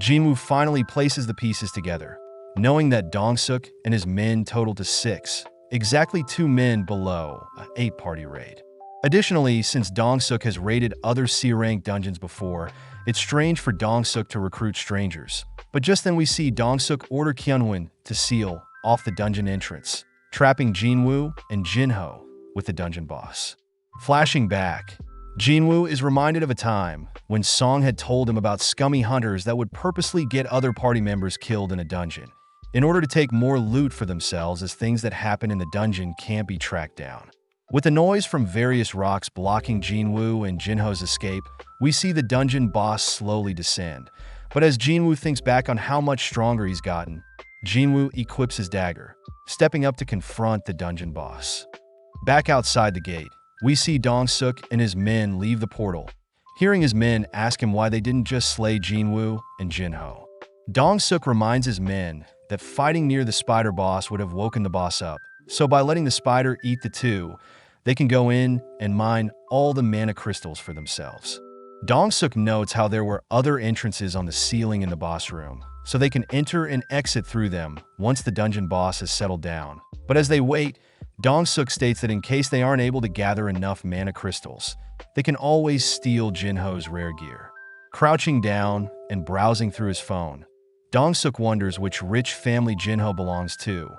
Speaker 1: Jinwoo finally places the pieces together, knowing that Dong-suk and his men total to 6, exactly 2 men below an 8-party raid. Additionally, since Dong-suk has raided other C-rank dungeons before, it's strange for Dong-suk to recruit strangers. But just then we see Dong-suk order Kyunwon to seal off the dungeon entrance, trapping Jinwoo and Jinho with the dungeon boss. Flashing back, Jinwoo is reminded of a time when Song had told him about scummy hunters that would purposely get other party members killed in a dungeon, in order to take more loot for themselves as things that happen in the dungeon can't be tracked down. With the noise from various rocks blocking Jinwoo and Jinho's escape, we see the dungeon boss slowly descend. But as Jinwoo thinks back on how much stronger he's gotten, Jinwoo equips his dagger, stepping up to confront the dungeon boss. Back outside the gate, we see Dong-suk and his men leave the portal, hearing his men ask him why they didn't just slay Jinwoo and Jinho. Dong-suk reminds his men that fighting near the spider boss would have woken the boss up, so by letting the spider eat the two, they can go in and mine all the mana crystals for themselves. Dong-suk notes how there were other entrances on the ceiling in the boss room, so they can enter and exit through them once the dungeon boss has settled down. But as they wait, Dong-suk states that in case they aren't able to gather enough mana crystals, they can always steal Jinho's rare gear. Crouching down and browsing through his phone, Dong-suk wonders which rich family Jinho belongs to,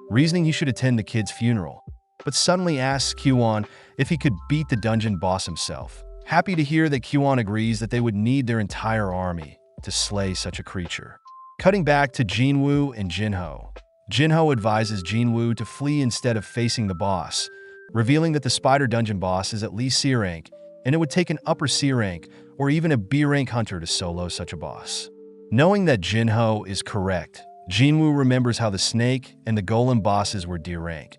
Speaker 1: reasoning he should attend the kid's funeral, but suddenly asks Kyuwon if he could beat the dungeon boss himself, happy to hear that Kyuwon agrees that they would need their entire army to slay such a creature. Cutting back to Jinwoo and Jinho, Jinho advises Jinwoo to flee instead of facing the boss, revealing that the spider dungeon boss is at least C rank and it would take an upper C rank or even a B rank hunter to solo such a boss. Knowing that Jinho is correct, Jinwoo remembers how the snake and the golem bosses were D rank,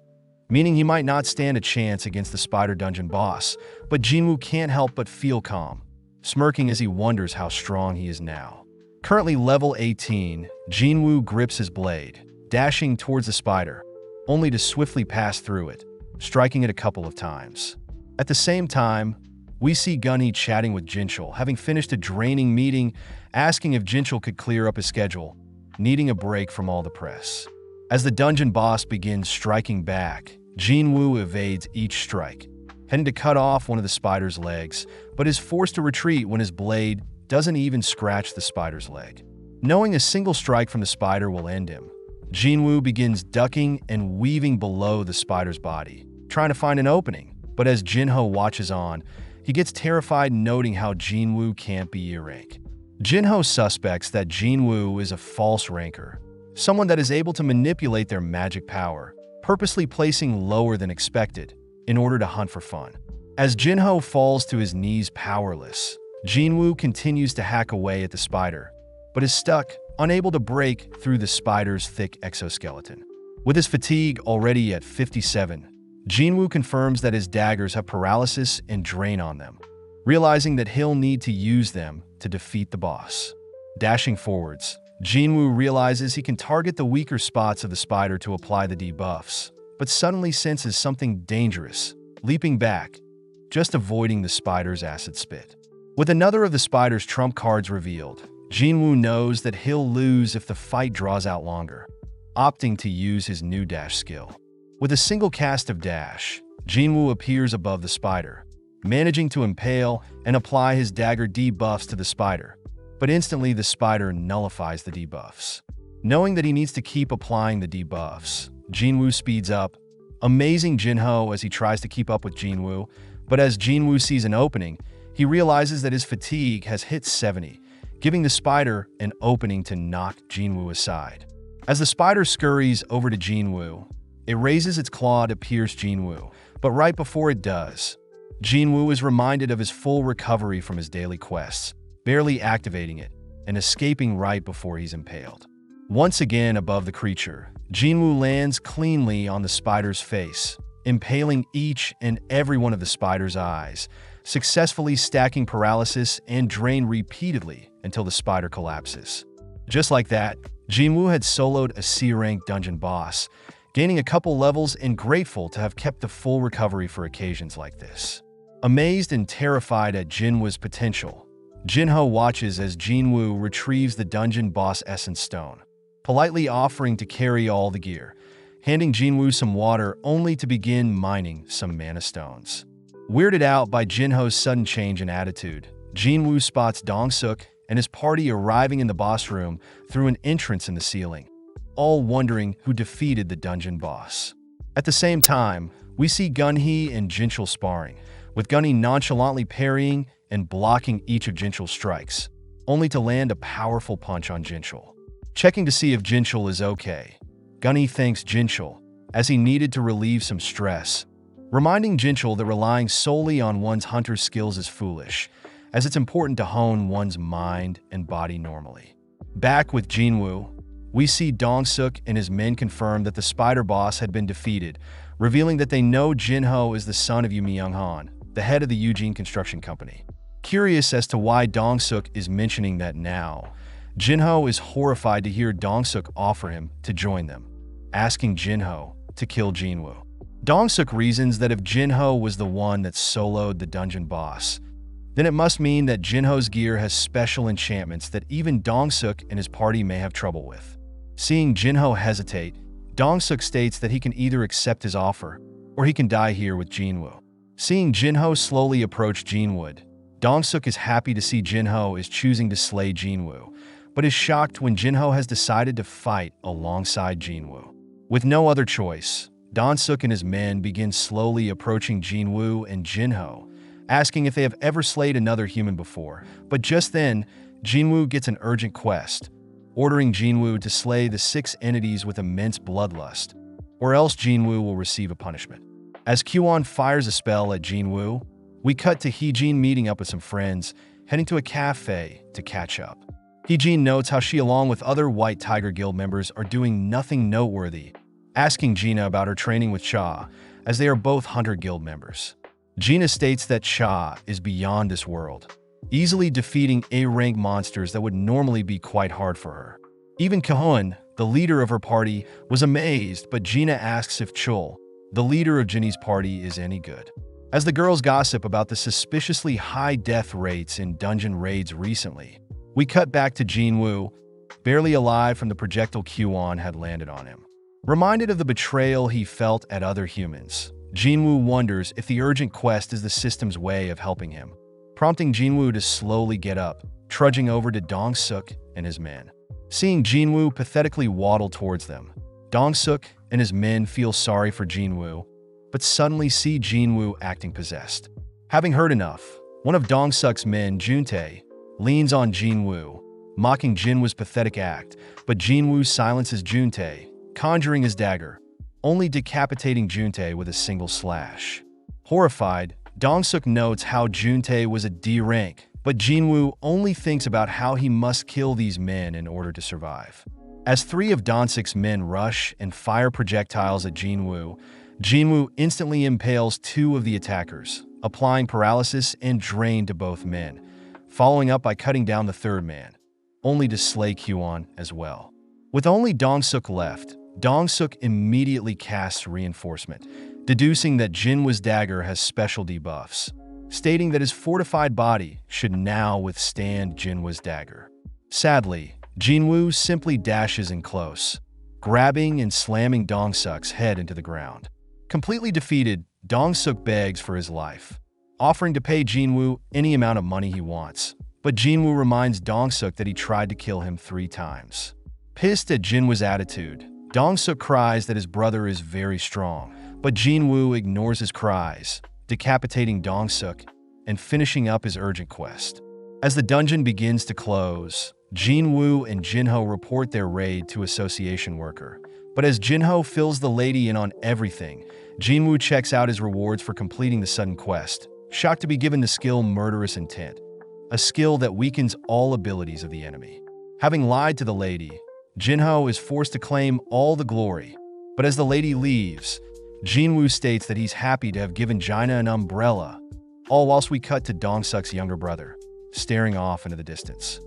Speaker 1: meaning he might not stand a chance against the spider dungeon boss, but Jinwoo can't help but feel calm, smirking as he wonders how strong he is now. Currently level 18, Jinwoo grips his blade, dashing towards the spider, only to swiftly pass through it, striking it a couple of times. At the same time, we see Gunhee chatting with Jinchul, having finished a draining meeting, asking if Jinchul could clear up his schedule, needing a break from all the press. As the dungeon boss begins striking back, Jinwoo evades each strike, heading to cut off one of the spider's legs, but is forced to retreat when his blade doesn't even scratch the spider's leg. Knowing a single strike from the spider will end him, Jinwoo begins ducking and weaving below the spider's body, trying to find an opening, but as Jinho watches on, he gets terrified noting how Jinwoo can't be E rank. Jinho suspects that Jinwoo is a false ranker, someone that is able to manipulate their magic power, purposely placing lower than expected in order to hunt for fun. As Jinho falls to his knees powerless, Jinwoo continues to hack away at the spider, but is stuck, unable to break through the spider's thick exoskeleton. With his fatigue already at 57, Jinwoo confirms that his daggers have paralysis and drain on them, realizing that he'll need to use them to defeat the boss. Dashing forwards, Jinwoo realizes he can target the weaker spots of the spider to apply the debuffs, but suddenly senses something dangerous, leaping back, just avoiding the spider's acid spit. With another of the spider's trump cards revealed, Jinwoo knows that he'll lose if the fight draws out longer, opting to use his new dash skill. With a single cast of dash, Jinwoo appears above the spider, managing to impale and apply his dagger debuffs to the spider, but instantly the spider nullifies the debuffs. Knowing that he needs to keep applying the debuffs, Jinwoo speeds up, amazing Jinho as he tries to keep up with Jinwoo, but as Jinwoo sees an opening, he realizes that his fatigue has hit 70, giving the spider an opening to knock Jinwoo aside. As the spider scurries over to Jinwoo, it raises its claw to pierce Jinwoo, but right before it does, Jinwoo is reminded of his full recovery from his daily quests, barely activating it and escaping right before he's impaled. Once again above the creature, Jinwoo lands cleanly on the spider's face, impaling each and every one of the spider's eyes, successfully stacking paralysis and drain repeatedly until the spider collapses. Just like that, Jinwoo had soloed a C-rank dungeon boss, gaining a couple levels and grateful to have kept the full recovery for occasions like this. Amazed and terrified at Jinwoo's potential, Jinho watches as Jinwoo retrieves the dungeon boss essence stone, politely offering to carry all the gear, handing Jinwoo some water only to begin mining some mana stones. Weirded out by Jinho's sudden change in attitude, Jinwoo spots Dongsuk and his party arriving in the boss room through an entrance in the ceiling, all wondering who defeated the dungeon boss. At the same time, we see Gunhee and Jinchul sparring, with Gunhee nonchalantly parrying and blocking each of Jinchul's strikes, only to land a powerful punch on Jinchul. Checking to see if Jinchul is okay, Gunhee thanks Jinchul, as he needed to relieve some stress, reminding Jinchul that relying solely on one's hunter skills is foolish, as it's important to hone one's mind and body normally. Back with Jinwoo, we see Dongsuk and his men confirm that the spider boss had been defeated, revealing that they know Jinho is the son of Yu Myung-han, the head of the Eugene Construction Company. Curious as to why Dongsuk is mentioning that now, Jinho is horrified to hear Dongsuk offer him to join them, asking Jinho to kill Jinwoo. Dongsuk reasons that if Jinho was the one that soloed the dungeon boss, then it must mean that Jinho's gear has special enchantments that even Dongsuk and his party may have trouble with. Seeing Jinho hesitate, Dongsuk states that he can either accept his offer, or he can die here with Jinwoo. Seeing Jinho slowly approach Jinwood, Dongsuk is happy to see Jinho is choosing to slay Jinwoo, but is shocked when Jinho has decided to fight alongside Jinwoo. With no other choice, Dongsuk and his men begin slowly approaching Jinwoo and Jinho, asking if they have ever slayed another human before, but just then, Jinwoo gets an urgent quest, ordering Jinwoo to slay the 6 entities with immense bloodlust, or else Jinwoo will receive a punishment. As Kwon fires a spell at Jinwoo, We cut to Heejin meeting up with some friends, heading to a cafe to catch up. Heejin notes how she, along with other White Tiger Guild members, are doing nothing noteworthy, asking Gina about her training with Cha, as they are both Hunter Guild members. Gina states that Cha is beyond this world, easily defeating A-rank monsters that would normally be quite hard for her. Even Kahun, the leader of her party, was amazed, but Gina asks if Chul, the leader of Jinny's party, is any good. As the girls gossip about the suspiciously high death rates in dungeon raids recently, we cut back to Jinwoo, barely alive from the projectile Q-on had landed on him. Reminded of the betrayal he felt at other humans, Jinwoo wonders if the urgent quest is the system's way of helping him, prompting Jinwoo to slowly get up, trudging over to Dong-suk and his men. Seeing Jinwoo pathetically waddle towards them, Dong-suk and his men feel sorry for Jinwoo, but suddenly see Jinwoo acting possessed. Having heard enough, one of Dong-suk's men, Juntae, leans on Jinwoo, mocking Jinwoo's pathetic act, but Jinwoo silences Juntae, conjuring his dagger, only decapitating Juntae with a single slash. Horrified, Dong-suk notes how Juntae was a D rank, but Jinwoo only thinks about how he must kill these men in order to survive. As three of Dong-suk's men rush and fire projectiles at Jinwoo, Jinwoo instantly impales two of the attackers, applying paralysis and drain to both men, following up by cutting down the third man, only to slay Q-on as well. With only Dong-suk left, Dong-suk immediately casts reinforcement, deducing that Jinwoo's dagger has special debuffs, stating that his fortified body should now withstand Jinwoo's dagger. Sadly, Jinwoo simply dashes in close, grabbing and slamming Dong-suk's head into the ground. Completely defeated, Dong-suk begs for his life, offering to pay Jinwoo any amount of money he wants, but Jinwoo reminds Dong-suk that he tried to kill him 3 times. Pissed at Jinwoo's attitude, Dong-suk cries that his brother is very strong, but Jinwoo ignores his cries, decapitating Dong-suk and finishing up his urgent quest. As the dungeon begins to close, Jinwoo and Jinho report their raid to Association Worker. But as Jinho fills the lady in on everything, Jinwoo checks out his rewards for completing the sudden quest, shocked to be given the skill Murderous Intent, a skill that weakens all abilities of the enemy. Having lied to the lady, Jinho is forced to claim all the glory, but as the lady leaves, Jinwoo states that he's happy to have given Gina an umbrella, all whilst we cut to Dong-suk's younger brother, staring off into the distance.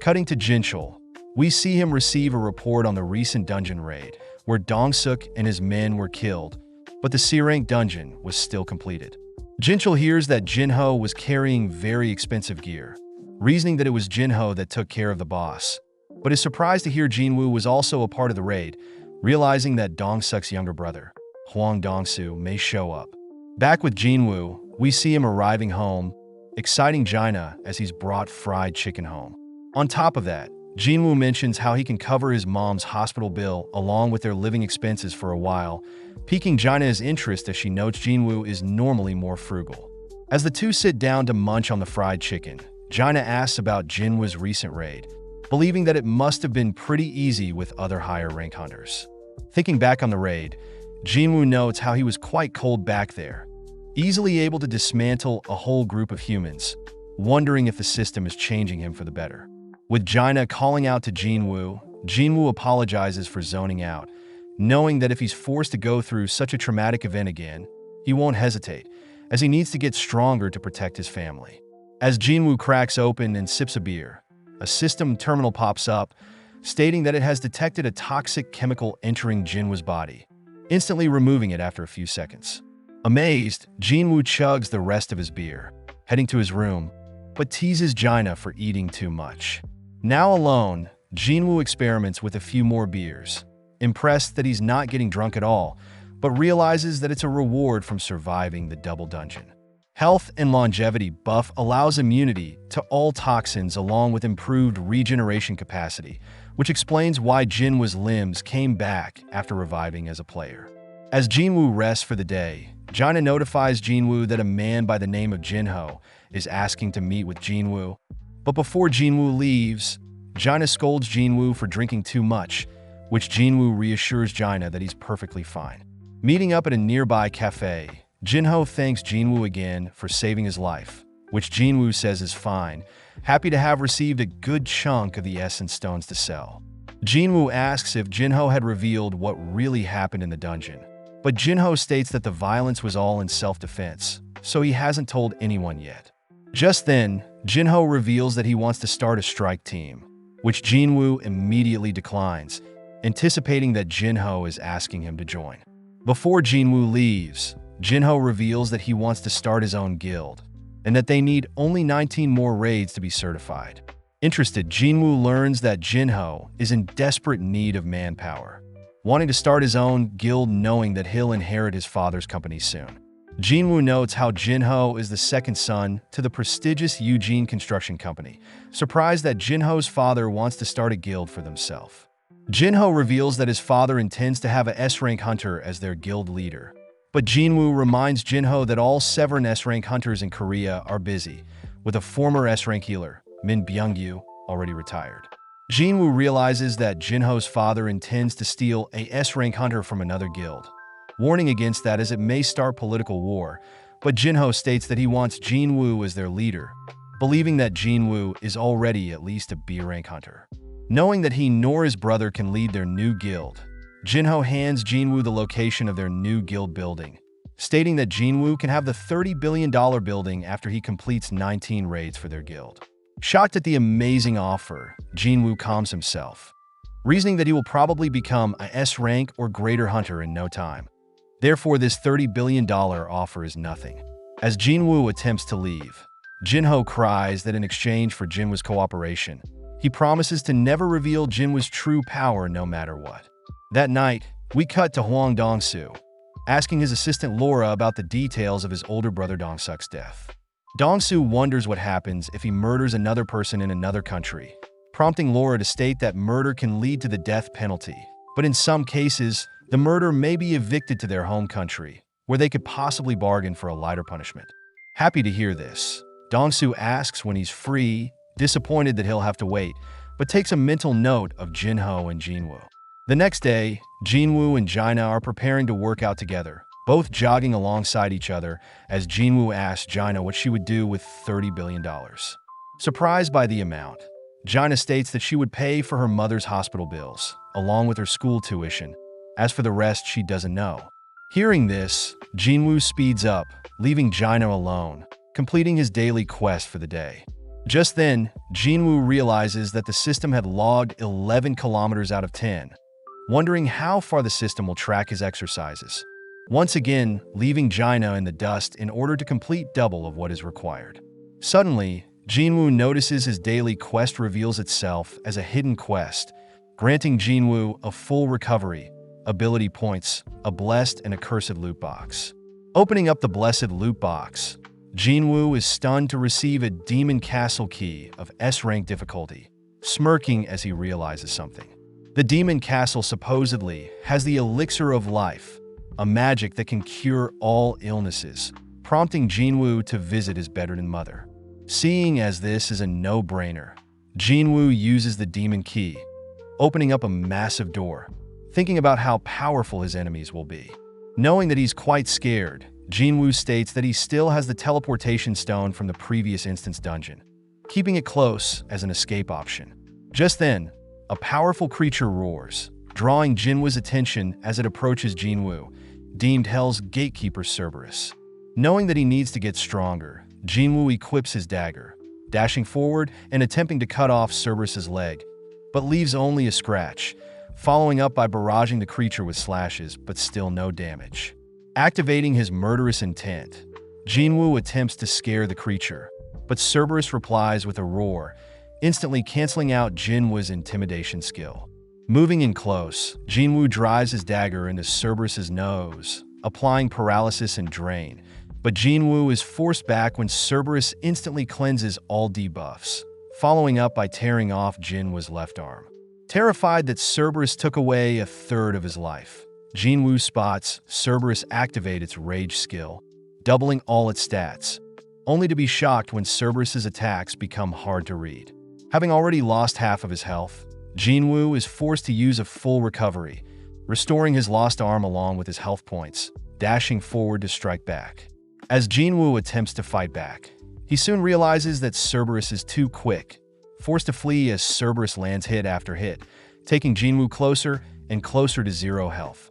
Speaker 1: Cutting to Jinchul, we see him receive a report on the recent dungeon raid, where Dong-suk and his men were killed, but the C-rank dungeon was still completed. Jinchul hears that Jinho was carrying very expensive gear, reasoning that it was Jinho that took care of the boss, but is surprised to hear Jinwoo was also a part of the raid, realizing that Dong-suk's younger brother, Hwang Dong-soo, may show up. Back with Jinwoo, we see him arriving home, exciting Gina as he's brought fried chicken home. On top of that, Jinwoo mentions how he can cover his mom's hospital bill along with their living expenses for a while, piquing Gina's interest as she notes Jinwoo is normally more frugal. As the two sit down to munch on the fried chicken, Gina asks about Jinwoo's recent raid, believing that it must have been pretty easy with other higher-rank hunters. Thinking back on the raid, Jinwoo notes how he was quite cold back there, easily able to dismantle a whole group of humans, wondering if the system is changing him for the better. With Gina calling out to Jinwoo, Jinwoo apologizes for zoning out, knowing that if he's forced to go through such a traumatic event again, he won't hesitate, as he needs to get stronger to protect his family. As Jinwoo cracks open and sips a beer, a system terminal pops up, stating that it has detected a toxic chemical entering Jinwoo's body, instantly removing it after a few seconds. Amazed, Jinwoo chugs the rest of his beer, heading to his room, but teases Gina for eating too much. Now alone, Jinwoo experiments with a few more beers, impressed that he's not getting drunk at all, but realizes that it's a reward from surviving the double dungeon. Health and longevity buff allows immunity to all toxins along with improved regeneration capacity, which explains why Jinwoo's limbs came back after reviving as a player. As Jinwoo rests for the day, Gina notifies Jinwoo that a man by the name of Jinho is asking to meet with Jinwoo. But before Jinwoo leaves, Gina scolds Jinwoo for drinking too much, which Jinwoo reassures Gina that he's perfectly fine. Meeting up at a nearby cafe, Jinho thanks Jinwoo again for saving his life, which Jinwoo says is fine, happy to have received a good chunk of the essence stones to sell. Jinwoo asks if Jinho had revealed what really happened in the dungeon, but Jinho states that the violence was all in self-defense, so he hasn't told anyone yet. Just then, Jinho reveals that he wants to start a strike team, which Jinwoo immediately declines, anticipating that Jinho is asking him to join. Before Jinwoo leaves, Jinho reveals that he wants to start his own guild, and that they need only 19 more raids to be certified. Interested, Jinwoo learns that Jinho is in desperate need of manpower, wanting to start his own guild knowing that he'll inherit his father's company soon. Jinwoo notes how Jinho is the second son to the prestigious Eugene Construction Company, surprised that Jinho's father wants to start a guild for themselves. Jinho reveals that his father intends to have a S-rank hunter as their guild leader, but Jinwoo reminds Jinho that all 7 S-rank hunters in Korea are busy, with a former S-rank healer, Min Byung-yu, already retired. Jinwoo realizes that Jinho's father intends to steal a S-rank hunter from another guild, warning against that as it may start political war, but Jinho states that he wants Jinwoo as their leader, believing that Jinwoo is already at least a B-rank hunter. Knowing that he nor his brother can lead their new guild, Jinho hands Jinwoo the location of their new guild building, stating that Jinwoo can have the $30 billion building after he completes 19 raids for their guild. Shocked at the amazing offer, Jinwoo calms himself, reasoning that he will probably become a S-rank or greater hunter in no time. Therefore, this $30 billion offer is nothing. As Jinwoo attempts to leave, Jinho cries that in exchange for Jinwoo's cooperation, he promises to never reveal Jinwoo's true power no matter what. That night, we cut to Hwang Dong-soo, asking his assistant Laura about the details of his older brother Dong-suk's death. Dong-soo wonders what happens if he murders another person in another country, prompting Laura to state that murder can lead to the death penalty, but in some cases, the murderer may be evicted to their home country, where they could possibly bargain for a lighter punishment. Happy to hear this, Dong-soo asks when he's free, disappointed that he'll have to wait, but takes a mental note of Jinho and Jinwoo. The next day, Jinwoo and Jaina are preparing to work out together, both jogging alongside each other as Jinwoo asks Jaina what she would do with $30 billion. Surprised by the amount, Jaina states that she would pay for her mother's hospital bills, along with her school tuition. As for the rest, she doesn't know. Hearing this, Jinwoo speeds up, leaving Jaina alone, completing his daily quest for the day. Just then, Jinwoo realizes that the system had logged 11 kilometers out of 10, wondering how far the system will track his exercises, once again leaving Jaina in the dust in order to complete double of what is required. Suddenly, Jinwoo notices his daily quest reveals itself as a hidden quest, granting Jinwoo a full recovery, ability points, a blessed and a cursed loot box. Opening up the blessed loot box, Jinwoo is stunned to receive a demon castle key of S-rank difficulty, smirking as he realizes something. The demon castle supposedly has the elixir of life, a magic that can cure all illnesses, prompting Jinwoo to visit his bedridden mother. Seeing as this is a no-brainer, Jinwoo uses the demon key, opening up a massive door, thinking about how powerful his enemies will be. Knowing that he's quite scared, Jinwoo states that he still has the teleportation stone from the previous instance dungeon, keeping it close as an escape option. Just then, a powerful creature roars, drawing Jinwoo's attention as it approaches Jinwoo, deemed Hell's gatekeeper Cerberus. Knowing that he needs to get stronger, Jinwoo equips his dagger, dashing forward and attempting to cut off Cerberus's leg, but leaves only a scratch, following up by barraging the creature with slashes, but still no damage. Activating his murderous intent, Jinwoo attempts to scare the creature, but Cerberus replies with a roar, instantly canceling out Jinwoo's intimidation skill. Moving in close, Jinwoo drives his dagger into Cerberus's nose, applying paralysis and drain, but Jinwoo is forced back when Cerberus instantly cleanses all debuffs, following up by tearing off Jinwoo's left arm. Terrified that Cerberus took away a third of his life, Jinwoo spots Cerberus activate its rage skill, doubling all its stats, only to be shocked when Cerberus's attacks become hard to read. Having already lost half of his health, Jinwoo is forced to use a full recovery, restoring his lost arm along with his health points, dashing forward to strike back. As Jinwoo attempts to fight back, he soon realizes that Cerberus is too quick, forced to flee as Cerberus lands hit after hit, taking Jinwoo closer and closer to 0 health.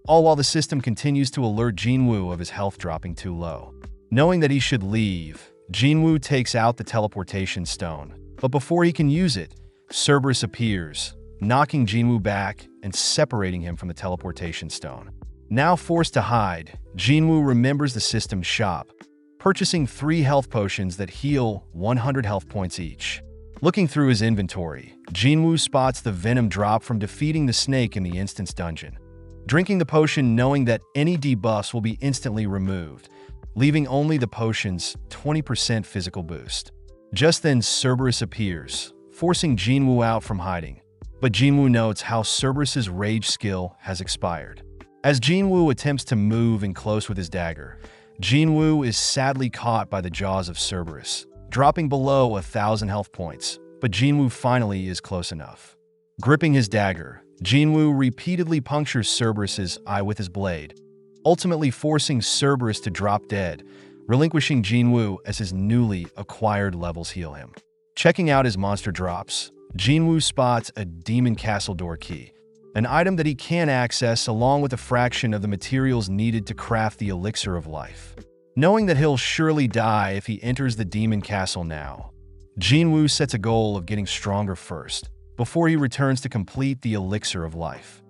Speaker 1: All while the system continues to alert Jinwoo of his health dropping too low. Knowing that he should leave, Jinwoo takes out the teleportation stone, but before he can use it, Cerberus appears, knocking Jinwoo back and separating him from the teleportation stone. Now forced to hide, Jinwoo remembers the system's shop, purchasing 3 health potions that heal 100 health points each. Looking through his inventory, Jinwoo spots the venom drop from defeating the snake in the instance dungeon. Drinking the potion knowing that any debuffs will be instantly removed, leaving only the potion's 20% physical boost. Just then Cerberus appears, forcing Jinwoo out from hiding. But Jinwoo notes how Cerberus's rage skill has expired. As Jinwoo attempts to move in close with his dagger, Jinwoo is sadly caught by the jaws of Cerberus, dropping below 1,000 health points, but Jinwoo finally is close enough. Gripping his dagger, Jinwoo repeatedly punctures Cerberus's eye with his blade, ultimately forcing Cerberus to drop dead, relinquishing Jinwoo as his newly acquired levels heal him. Checking out his monster drops, Jinwoo spots a demon castle door key, an item that he can access along with a fraction of the materials needed to craft the elixir of life. Knowing that he'll surely die if he enters the demon castle now, Jinwoo sets a goal of getting stronger first, before he returns to complete the elixir of life.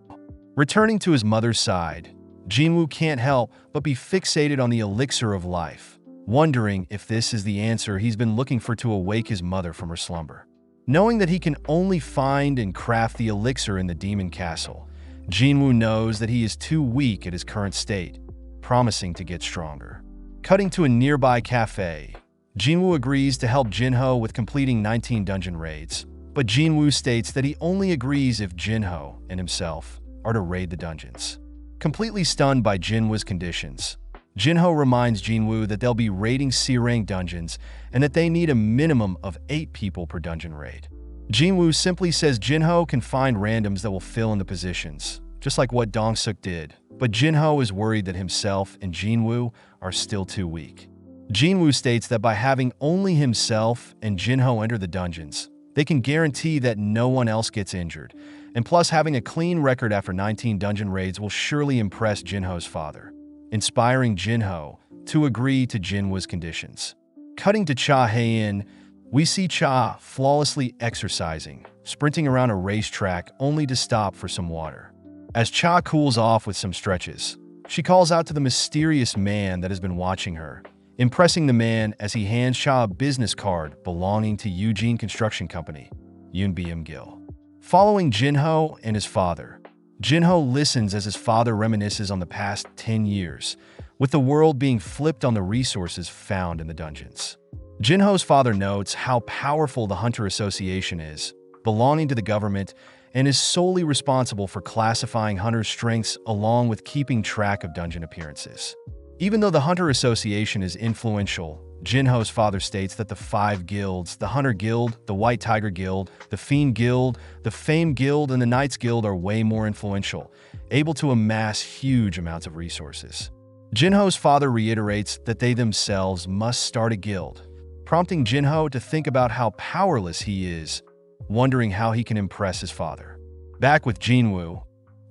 Speaker 1: Returning to his mother's side, Jinwoo can't help but be fixated on the elixir of life, wondering if this is the answer he's been looking for to awake his mother from her slumber. Knowing that he can only find and craft the elixir in the demon castle, Jinwoo knows that he is too weak at his current state, promising to get stronger. Cutting to a nearby cafe, Jinwoo agrees to help Jinho with completing 19 dungeon raids, but Jinwoo states that he only agrees if Jinho and himself are to raid the dungeons. Completely stunned by Jinwoo's conditions, Jinho reminds Jinwoo that they'll be raiding C-rank dungeons and that they need a minimum of 8 people per dungeon raid. Jinwoo simply says Jinho can find randoms that will fill in the positions, just like what Dong-suk did, but Jinho is worried that himself and Jinwoo are still too weak. Jinwoo states that by having only himself and Jinho enter the dungeons, they can guarantee that no one else gets injured, and plus having a clean record after 19 dungeon raids will surely impress Jinho's father, inspiring Jinho to agree to Jinwoo's conditions. Cutting to Cha Hae-in, we see Cha flawlessly exercising, sprinting around a racetrack only to stop for some water. As Cha cools off with some stretches, she calls out to the mysterious man that has been watching her, impressing the man as he hands Cha a business card belonging to Eugene Construction Company, Yoon Gil. Following Jinho and his father, Jinho listens as his father reminisces on the past 10 years, with the world being flipped on the resources found in the dungeons. Jinho's father notes how powerful the Hunter Association is, belonging to the government, and is solely responsible for classifying Hunter's strengths along with keeping track of dungeon appearances. Even though the Hunter Association is influential, Jinho's father states that the 5 guilds, the Hunter Guild, the White Tiger Guild, the Fiend Guild, the Fame Guild, and the Knights Guild are way more influential, able to amass huge amounts of resources. Jinho's father reiterates that they themselves must start a guild, prompting Jinho to think about how powerless he is, wondering how he can impress his father. Back with Jinwoo,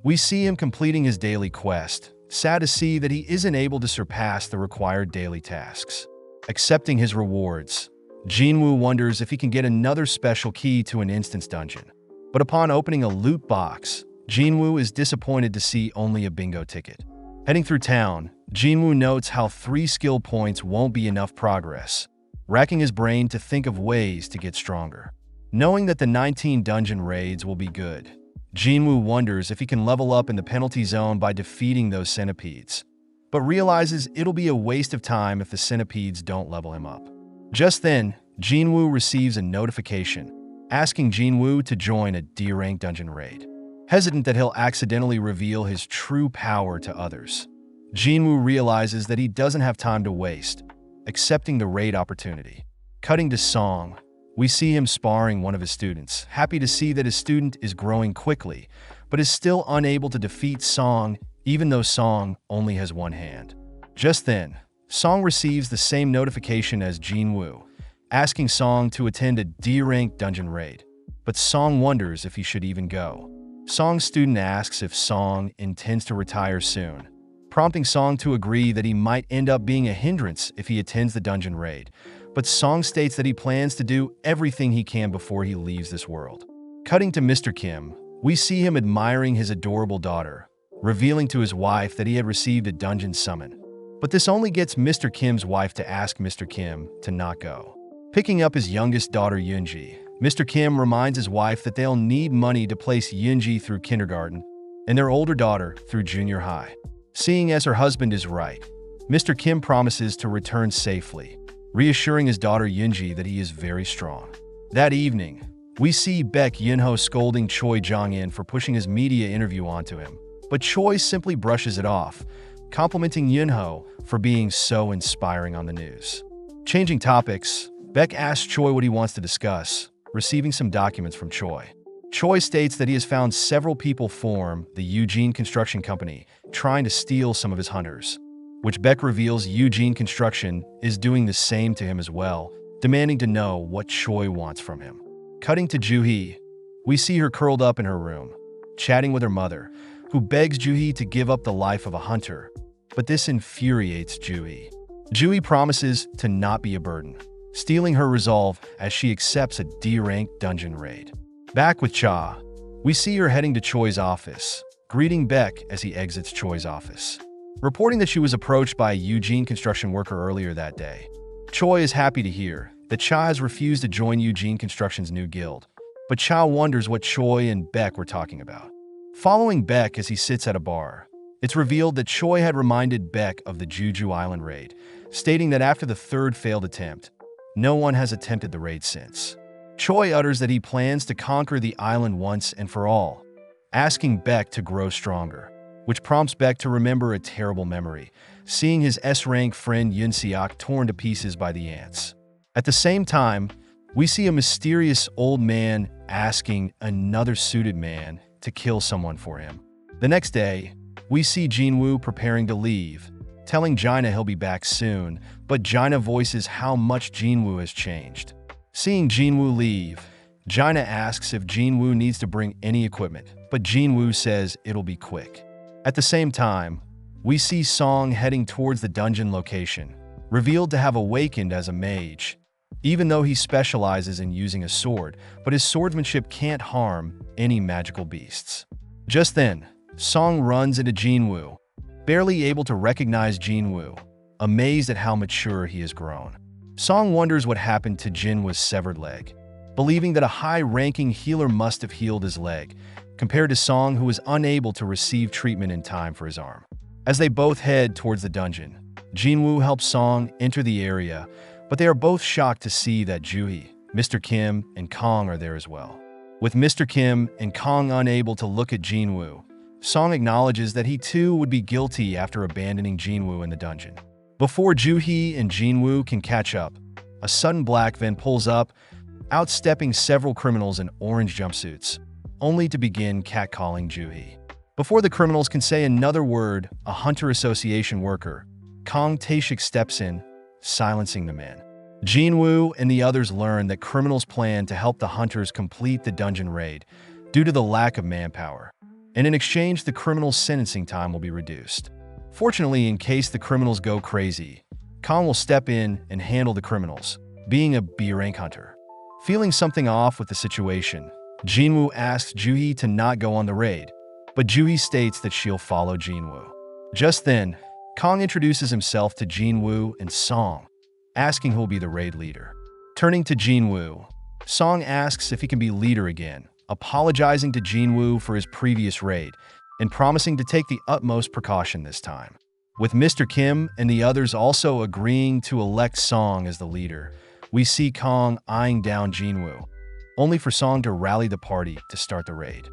Speaker 1: we see him completing his daily quest, sad to see that he isn't able to surpass the required daily tasks. Accepting his rewards, Jinwoo wonders if he can get another special key to an instance dungeon. But upon opening a loot box, Jinwoo is disappointed to see only a bingo ticket. Heading through town, Jinwoo notes how 3 skill points won't be enough progress, racking his brain to think of ways to get stronger. Knowing that the 19 dungeon raids will be good, Jinwoo wonders if he can level up in the penalty zone by defeating those centipedes, but realizes it'll be a waste of time if the centipedes don't level him up. Just then, Jinwoo receives a notification, asking Jinwoo to join a D-rank dungeon raid. Hesitant that he'll accidentally reveal his true power to others, Jinwoo realizes that he doesn't have time to waste, accepting the raid opportunity. Cutting to Song, we see him sparring one of his students, happy to see that his student is growing quickly, but is still unable to defeat Song even though Song only has one hand. Just then, Song receives the same notification as Jinwoo, asking Song to attend a D-rank dungeon raid, but Song wonders if he should even go. Song's student asks if Song intends to retire soon, prompting Song to agree that he might end up being a hindrance if he attends the dungeon raid, but Song states that he plans to do everything he can before he leaves this world. Cutting to Mr. Kim, we see him admiring his adorable daughter, revealing to his wife that he had received a dungeon summon. But this only gets Mr. Kim's wife to ask Mr. Kim to not go. Picking up his youngest daughter Yoonji, Mr. Kim reminds his wife that they'll need money to place Yoonji through kindergarten and their older daughter through junior high. Seeing as her husband is right, Mr. Kim promises to return safely, reassuring his daughter Yoonji that he is very strong. That evening, we see Baek Yunho scolding Choi Jong-in for pushing his media interview onto him, but Choi simply brushes it off, complimenting Yunho for being so inspiring on the news. Changing topics, Baek asks Choi what he wants to discuss, receiving some documents from Choi. Choi states that he has found several people form the Eugene Construction Company, trying to steal some of his hunters, which Baek reveals Eugene Construction is doing the same to him as well, demanding to know what Choi wants from him. Cutting to Joo-hee, we see her curled up in her room, chatting with her mother, who begs Joo-hee to give up the life of a hunter, but this infuriates Joo-hee. Joo-hee promises to not be a burden, stealing her resolve as she accepts a D-rank dungeon raid. Back with Cha, we see her heading to Choi's office, greeting Baek as he exits Choi's office, reporting that she was approached by a Eugene construction worker earlier that day. Choi is happy to hear that Cha has refused to join Eugene Construction's new guild, but Cha wonders what Choi and Baek were talking about. Following Baek as he sits at a bar, it's revealed that Choi had reminded Baek of the Jeju Island raid, stating that after the third failed attempt, no one has attempted the raid since. Choi utters that he plans to conquer the island once and for all, asking Baek to grow stronger, which prompts Baek to remember a terrible memory, seeing his S-rank friend Yoon Seok torn to pieces by the ants. At the same time, we see a mysterious old man asking another suited man to kill someone for him. The next day, we see Jinwoo preparing to leave, telling Jaina he'll be back soon, but Jaina voices how much Jinwoo has changed. Seeing Jinwoo leave, Jaina asks if Jinwoo needs to bring any equipment, but Jinwoo says it'll be quick. At the same time, we see Song heading towards the dungeon location, revealed to have awakened as a mage, even though he specializes in using a sword, but his swordsmanship can't harm any magical beasts. Just then, Song runs into Jinwoo, barely able to recognize Jinwoo, amazed at how mature he has grown. Song wonders what happened to Jinwoo's severed leg, believing that a high-ranking healer must have healed his leg, compared to Song, who was unable to receive treatment in time for his arm. As they both head towards the dungeon, Jinwoo helps Song enter the area, but they are both shocked to see that Joo-hee, Mr. Kim, and Kong are there as well. With Mr. Kim and Kong unable to look at Jinwoo, Song acknowledges that he too would be guilty after abandoning Jinwoo in the dungeon. Before Joo-hee and Jinwoo can catch up, a sudden black van pulls up, outstepping several criminals in orange jumpsuits, only to begin catcalling Joo-hee. Before the criminals can say another word, a Hunter Association worker, Kong Tae-shik steps in, silencing the men. Jinwoo and the others learn that criminals plan to help the hunters complete the dungeon raid due to the lack of manpower, and in exchange the criminals' sentencing time will be reduced. Fortunately, in case the criminals go crazy, Kong will step in and handle the criminals, being a B-rank hunter. Feeling something off with the situation, Jinwoo asks Joo-hee to not go on the raid, but Joo-hee states that she'll follow Jinwoo. Just then, Kong introduces himself to Jinwoo and Song, asking who'll be the raid leader. Turning to Jinwoo, Song asks if he can be leader again, apologizing to Jinwoo for his previous raid, and promising to take the utmost precaution this time. With Mr. Kim and the others also agreeing to elect Song as the leader, we see Kong eyeing down Jinwoo, only for Song to rally the party to start the raid.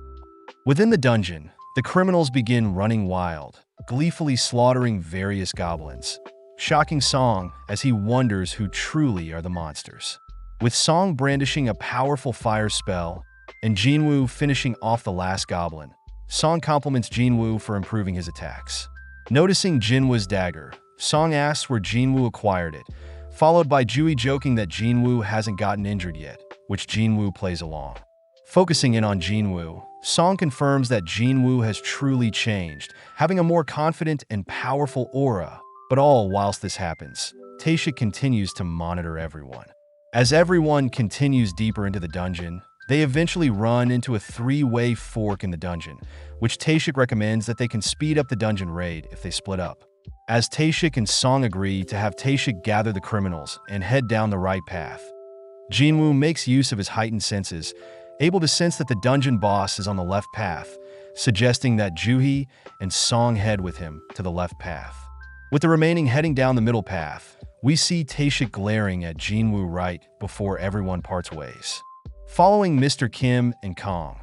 Speaker 1: Within the dungeon, the criminals begin running wild, gleefully slaughtering various goblins, shocking Song as he wonders who truly are the monsters. With Song brandishing a powerful fire spell and Jinwoo finishing off the last goblin, Song compliments Jinwoo for improving his attacks. Noticing Jinwoo's dagger, Song asks where Jinwoo acquired it, followed by Jui joking that Jinwoo hasn't gotten injured yet, which Jinwoo plays along. Focusing in on Jinwoo, Song confirms that Jinwoo has truly changed, having a more confident and powerful aura. But all whilst this happens, Taeshik continues to monitor everyone. As everyone continues deeper into the dungeon, they eventually run into a three-way fork in the dungeon, which Taeshik recommends that they can speed up the dungeon raid if they split up. As Taeshik and Song agree to have Taeshik gather the criminals and head down the right path, Jinwoo makes use of his heightened senses, able to sense that the dungeon boss is on the left path, suggesting that Juhi and Song head with him to the left path. With the remaining heading down the middle path, we see Taeshik glaring at Jinwoo right before everyone parts ways. Following Mr. Kim and Kong,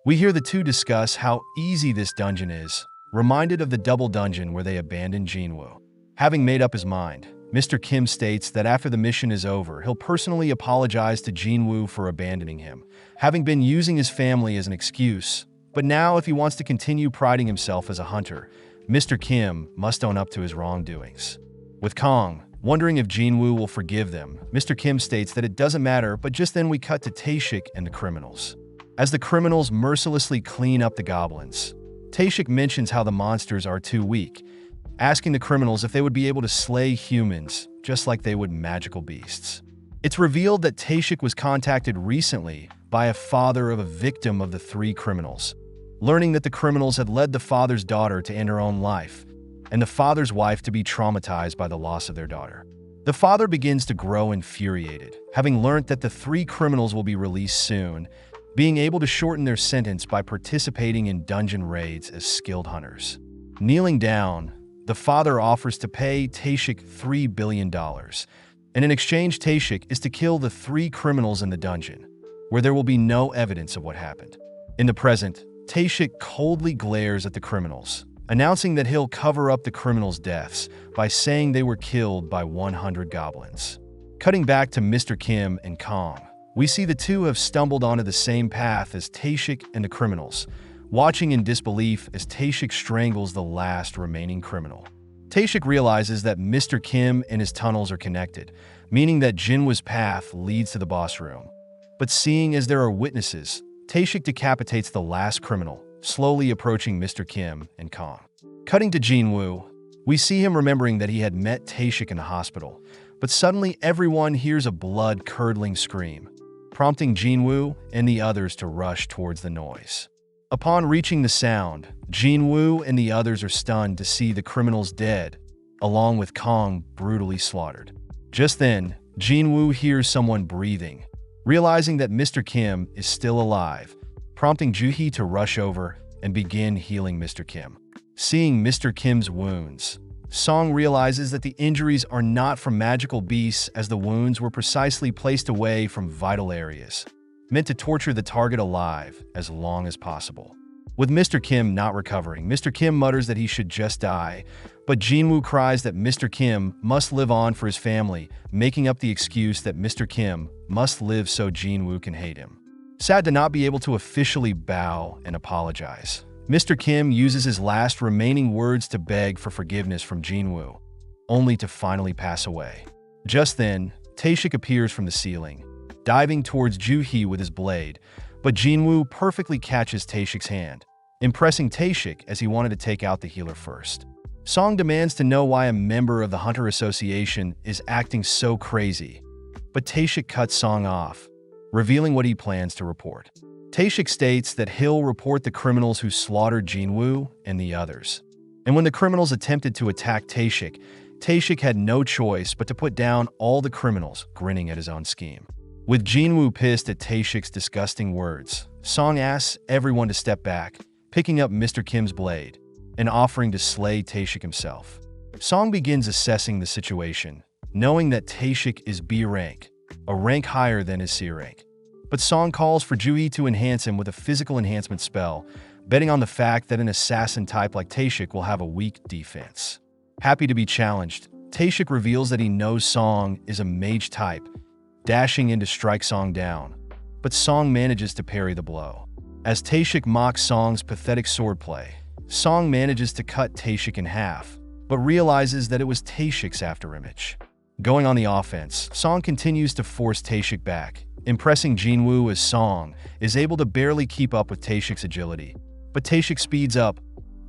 Speaker 1: we hear the two discuss how easy this dungeon is, reminded of the double dungeon where they abandoned Jinwoo. Having made up his mind, Mr. Kim states that after the mission is over, he'll personally apologize to Jinwoo for abandoning him, having been using his family as an excuse. But now, if he wants to continue priding himself as a hunter, Mr. Kim must own up to his wrongdoings. With Kong wondering if Jinwoo will forgive them, Mr. Kim states that it doesn't matter, but just then we cut to Taeshik and the criminals. As the criminals mercilessly clean up the goblins, Taeshik mentions how the monsters are too weak, asking the criminals if they would be able to slay humans just like they would magical beasts. It's revealed that Taeshik was contacted recently by a father of a victim of the three criminals, learning that the criminals had led the father's daughter to end her own life, and the father's wife to be traumatized by the loss of their daughter. The father begins to grow infuriated, having learnt that the three criminals will be released soon, being able to shorten their sentence by participating in dungeon raids as skilled hunters. Kneeling down, the father offers to pay Taeshik $3 billion, and in exchange Taeshik is to kill the three criminals in the dungeon, where there will be no evidence of what happened. In the present, Taeshik coldly glares at the criminals, announcing that he'll cover up the criminals' deaths by saying they were killed by 100 goblins. Cutting back to Mr. Kim and Kong, we see the two have stumbled onto the same path as Taeshik and the criminals, watching in disbelief as Taeshik strangles the last remaining criminal. Taeshik realizes that Mr. Kim and his tunnels are connected, meaning that Jinwoo's path leads to the boss room. But seeing as there are witnesses, Taeshik decapitates the last criminal, slowly approaching Mr. Kim and Kong. Cutting to Jinwoo, we see him remembering that he had met Taeshik in the hospital, but suddenly everyone hears a blood-curdling scream, prompting Jinwoo and the others to rush towards the noise. Upon reaching the sound, Jinwoo and the others are stunned to see the criminals dead, along with Kong brutally slaughtered. Just then, Jinwoo hears someone breathing, realizing that Mr. Kim is still alive, prompting Juhi to rush over and begin healing Mr. Kim. Seeing Mr. Kim's wounds, Song realizes that the injuries are not from magical beasts, as the wounds were precisely placed away from vital areas, meant to torture the target alive as long as possible. With Mr. Kim not recovering, Mr. Kim mutters that he should just die, but Jinwoo cries that Mr. Kim must live on for his family, making up the excuse that Mr. Kim must live so Jinwoo can hate him. Sad to not be able to officially bow and apologize, Mr. Kim uses his last remaining words to beg for forgiveness from Jinwoo, only to finally pass away. Just then, Taeshik appears from the ceiling, diving towards Juhi with his blade, but Jinwoo perfectly catches Taeshik's hand, impressing Taeshik as he wanted to take out the healer first. Song demands to know why a member of the Hunter Association is acting so crazy, but Taeshik cuts Song off, revealing what he plans to report. Taeshik states that he'll report the criminals who slaughtered Jinwoo and the others. And when the criminals attempted to attack Taeshik, Taeshik had no choice but to put down all the criminals, grinning at his own scheme. With Jinwoo pissed at Taeshik's disgusting words, Song asks everyone to step back, picking up Mr. Kim's blade and offering to slay Taeshik himself. Song begins assessing the situation, knowing that Taeshik is B rank, a rank higher than his C rank. But Song calls for Juhi to enhance him with a physical enhancement spell, betting on the fact that an assassin type like Taeshik will have a weak defense. Happy to be challenged, Taeshik reveals that he knows Song is a mage type, dashing in to strike Song down, but Song manages to parry the blow. As Taeshik mocks Song's pathetic swordplay, Song manages to cut Taeshik in half, but realizes that it was Taeshik's afterimage. Going on the offense, Song continues to force Taeshik back, impressing Jinwoo as Song is able to barely keep up with Taeshik's agility. But Taeshik speeds up,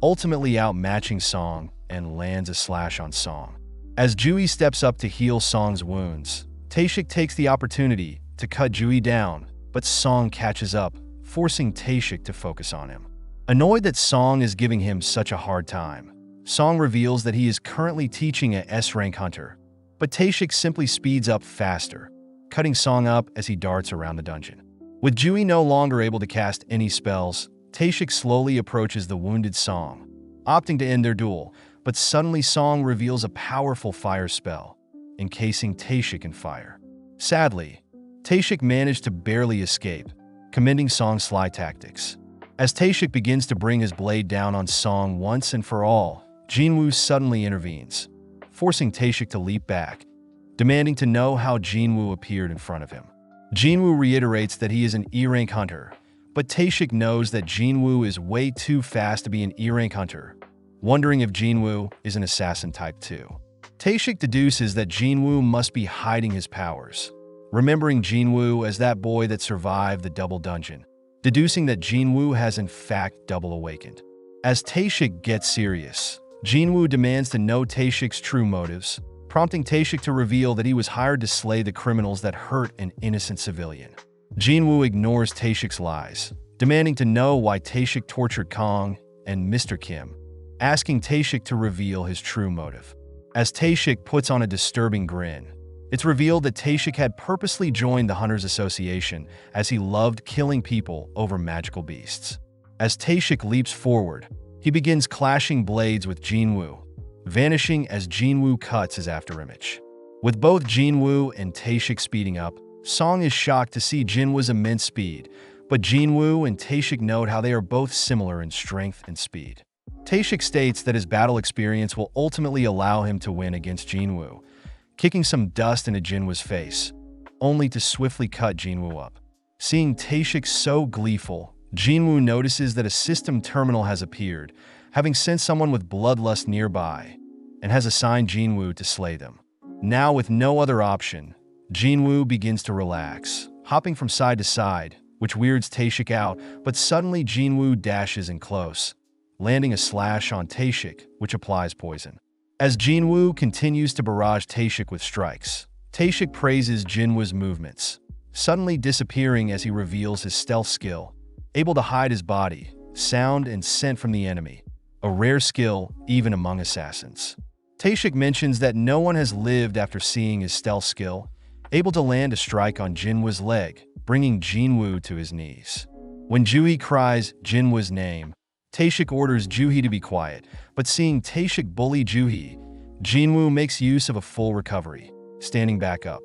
Speaker 1: ultimately outmatching Song and lands a slash on Song. As Jui steps up to heal Song's wounds, Taeshik takes the opportunity to cut Jui down, but Song catches up, forcing Taeshik to focus on him. Annoyed that Song is giving him such a hard time, Song reveals that he is currently teaching a S-rank hunter, but Taeshik simply speeds up faster, cutting Song up as he darts around the dungeon. With Jui no longer able to cast any spells, Taeshik slowly approaches the wounded Song, opting to end their duel, but suddenly Song reveals a powerful fire spell, encasing Taeshik in fire. Sadly, Taeshik managed to barely escape, commending Song's sly tactics. As Taeshik begins to bring his blade down on Song once and for all, Jinwoo suddenly intervenes, forcing Taeshik to leap back, demanding to know how Jinwoo appeared in front of him. Jinwoo reiterates that he is an E-rank hunter, but Taeshik knows that Jinwoo is way too fast to be an E-rank hunter, wondering if Jinwoo is an assassin type 2. Taeshik deduces that Jinwoo must be hiding his powers, remembering Jinwoo as that boy that survived the double dungeon, deducing that Jinwoo has in fact double awakened. As Taeshik gets serious, Jinwoo demands to know Taeshik's true motives, prompting Taeshik to reveal that he was hired to slay the criminals that hurt an innocent civilian. Jinwoo ignores Taeshik's lies, demanding to know why Taeshik tortured Kong and Mr. Kim, asking Taeshik to reveal his true motive. As Taeshik puts on a disturbing grin, it's revealed that Taeshik had purposely joined the Hunters Association as he loved killing people over magical beasts. As Taeshik leaps forward, he begins clashing blades with Jinwoo, vanishing as Jinwoo cuts his afterimage. With both Jinwoo and Taeshik speeding up, Song is shocked to see Jinwoo's immense speed, but Jinwoo and Taeshik note how they are both similar in strength and speed. Taeshik states that his battle experience will ultimately allow him to win against Jinwoo, kicking some dust into Jinwoo's face, only to swiftly cut Jinwoo up. Seeing Taeshik so gleeful, Jinwoo notices that a system terminal has appeared, having sent someone with bloodlust nearby, and has assigned Jinwoo to slay them. Now with no other option, Jinwoo begins to relax, hopping from side to side, which weirds Taeshik out, but suddenly Jinwoo dashes in close, landing a slash on Taeshik, which applies poison. As Jinwoo continues to barrage Taeshik with strikes, Taeshik praises Jinwoo's movements, suddenly disappearing as he reveals his stealth skill, able to hide his body, sound, and scent from the enemy, a rare skill even among assassins. Taeshik mentions that no one has lived after seeing his stealth skill, able to land a strike on Jinwoo's leg, bringing Jinwoo to his knees. When Jui cries Jinwoo's name, Taeshik orders Juhi to be quiet, but seeing Taeshik bully Juhi, Jinwoo makes use of a full recovery, standing back up.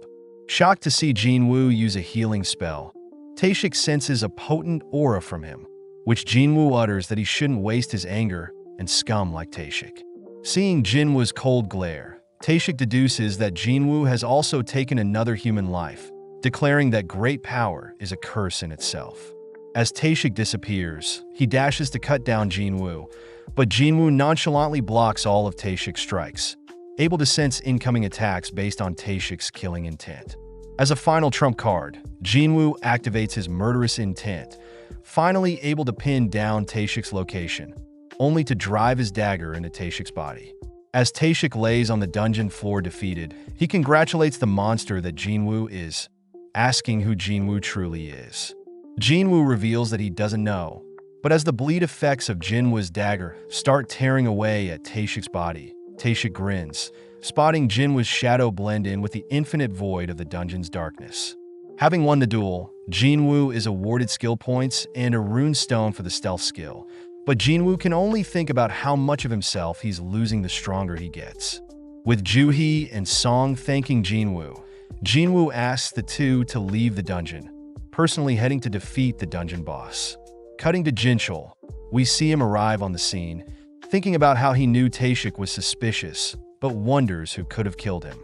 Speaker 1: Shocked to see Jinwoo use a healing spell, Taeshik senses a potent aura from him, which Jinwoo utters that he shouldn't waste his anger and scum like Taeshik. Seeing Jinwoo's cold glare, Taeshik deduces that Jinwoo has also taken another human life, declaring that great power is a curse in itself. As Taeshik disappears, he dashes to cut down Jinwoo, but Jinwoo nonchalantly blocks all of Taeshik's strikes, able to sense incoming attacks based on Taeshik's killing intent. As a final trump card, Jinwoo activates his murderous intent, finally able to pin down Taeshik's location, only to drive his dagger into Taeshik's body. As Taeshik lays on the dungeon floor defeated, he congratulates the monster that Jinwoo is, asking who Jinwoo truly is. Jinwoo reveals that he doesn't know, but as the bleed effects of Jinwoo's dagger start tearing away at Taeshik's body, Taeshik grins, spotting Jinwoo's shadow blend in with the infinite void of the dungeon's darkness. Having won the duel, Jinwoo is awarded skill points and a rune stone for the stealth skill, but Jinwoo can only think about how much of himself he's losing the stronger he gets. With Juhi and Song thanking Jinwoo, Jinwoo asks the two to leave the dungeon, personally heading to defeat the dungeon boss. Cutting to Jinchul, we see him arrive on the scene, thinking about how he knew Taeshik was suspicious, but wonders who could have killed him.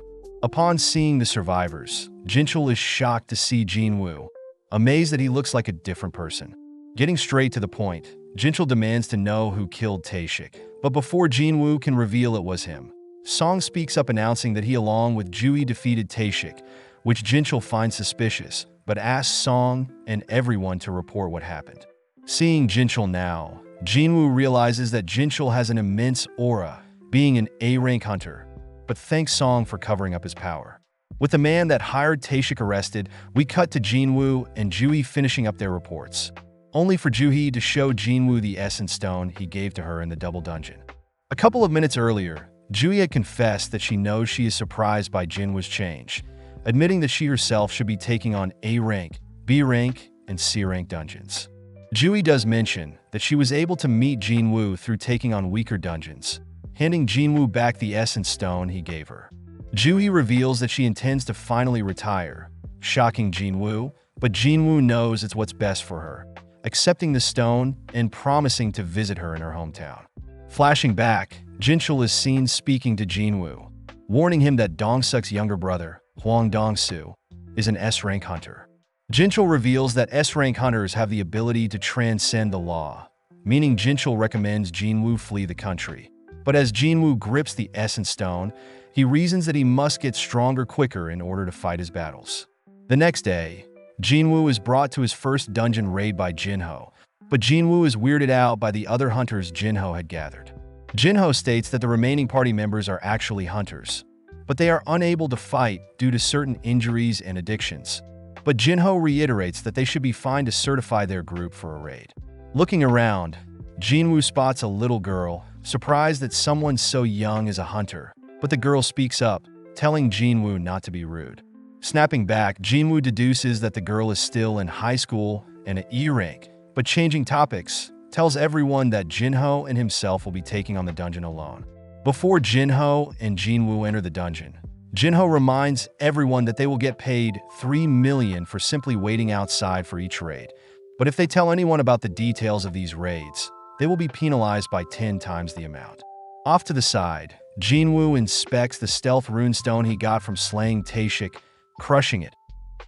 Speaker 1: Upon seeing the survivors, Jinchul is shocked to see Jinwoo, amazed that he looks like a different person. Getting straight to the point, Jinchul demands to know who killed Taeshik. But before Jinwoo can reveal it was him, Song speaks up announcing that he along with Jui defeated Taeshik, which Jinchul finds suspicious, but asks Song and everyone to report what happened. Seeing Jinchul now, Jinwoo realizes that Jinchul has an immense aura, being an A-rank hunter, but thanks Song for covering up his power. With the man that hired Taeshik arrested, we cut to Jinwoo and Jui finishing up their reports, only for Jui to show Jinwoo the essence stone he gave to her in the double dungeon. A couple of minutes earlier, Jui had confessed that she knows she is surprised by Jinwoo's change, admitting that she herself should be taking on A-rank, B-rank, and C-rank dungeons. Jui does mention that she was able to meet Jinwoo through taking on weaker dungeons, handing Jinwoo back the essence stone he gave her. Jui reveals that she intends to finally retire, shocking Jinwoo, but Jinwoo knows it's what's best for her, accepting the stone and promising to visit her in her hometown. Flashing back, Jinchul is seen speaking to Jinwoo, warning him that Dongseok's younger brother, Hwang Dong-soo, is an S-rank hunter. Jinchul reveals that S-rank hunters have the ability to transcend the law, meaning Jinchul recommends Jinwoo flee the country. But as Jinwoo grips the essence stone, he reasons that he must get stronger quicker in order to fight his battles. The next day, Jinwoo is brought to his first dungeon raid by Jinho, but Jinwoo is weirded out by the other hunters Jinho had gathered. Jinho states that the remaining party members are actually hunters, but they are unable to fight due to certain injuries and addictions. But Jinho reiterates that they should be fine to certify their group for a raid. Looking around, Jinwoo spots a little girl, surprised that someone so young is a hunter, but the girl speaks up, telling Jinwoo not to be rude. Snapping back, Jinwoo deduces that the girl is still in high school and at E-rank, but changing topics, tells everyone that Jinho and himself will be taking on the dungeon alone. Before Jinho and Jinwoo enter the dungeon, Jinho reminds everyone that they will get paid 3 million for simply waiting outside for each raid. But if they tell anyone about the details of these raids, they will be penalized by 10 times the amount. Off to the side, Jinwoo inspects the stealth runestone he got from slaying Taeshik, crushing it,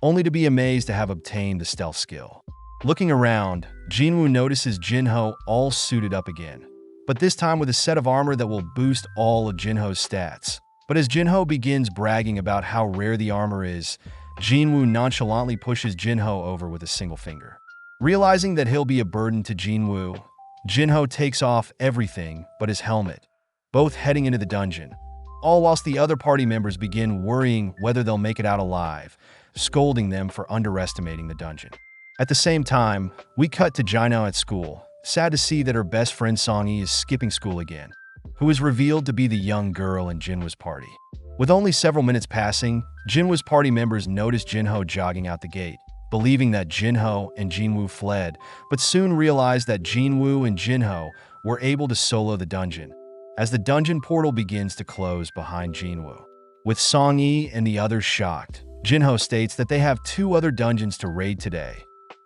Speaker 1: only to be amazed to have obtained the stealth skill. Looking around, Jinwoo notices Jinho all suited up again, but this time with a set of armor that will boost all of Jinho's stats. But as Jinho begins bragging about how rare the armor is, Jinwoo nonchalantly pushes Jinho over with a single finger. Realizing that he'll be a burden to Jinwoo, Jinho takes off everything but his helmet, both heading into the dungeon, all whilst the other party members begin worrying whether they'll make it out alive, scolding them for underestimating the dungeon. At the same time, we cut to Jino at school, sad to see that her best friend Songi is skipping school again, who is revealed to be the young girl in Jinwoo's party. With only several minutes passing, Jinwoo's party members notice Jinho jogging out the gate, believing that Jinho and Jinwoo fled, but soon realize that Jinwoo and Jinho were able to solo the dungeon, as the dungeon portal begins to close behind Jinwoo. With Songi and the others shocked, Jinho states that they have 2 other dungeons to raid today,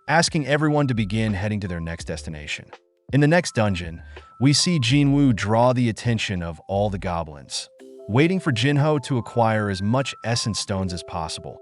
Speaker 1: asking everyone to begin heading to their next destination. In the next dungeon, we see Jinwoo draw the attention of all the goblins, waiting for Jinho to acquire as much essence stones as possible,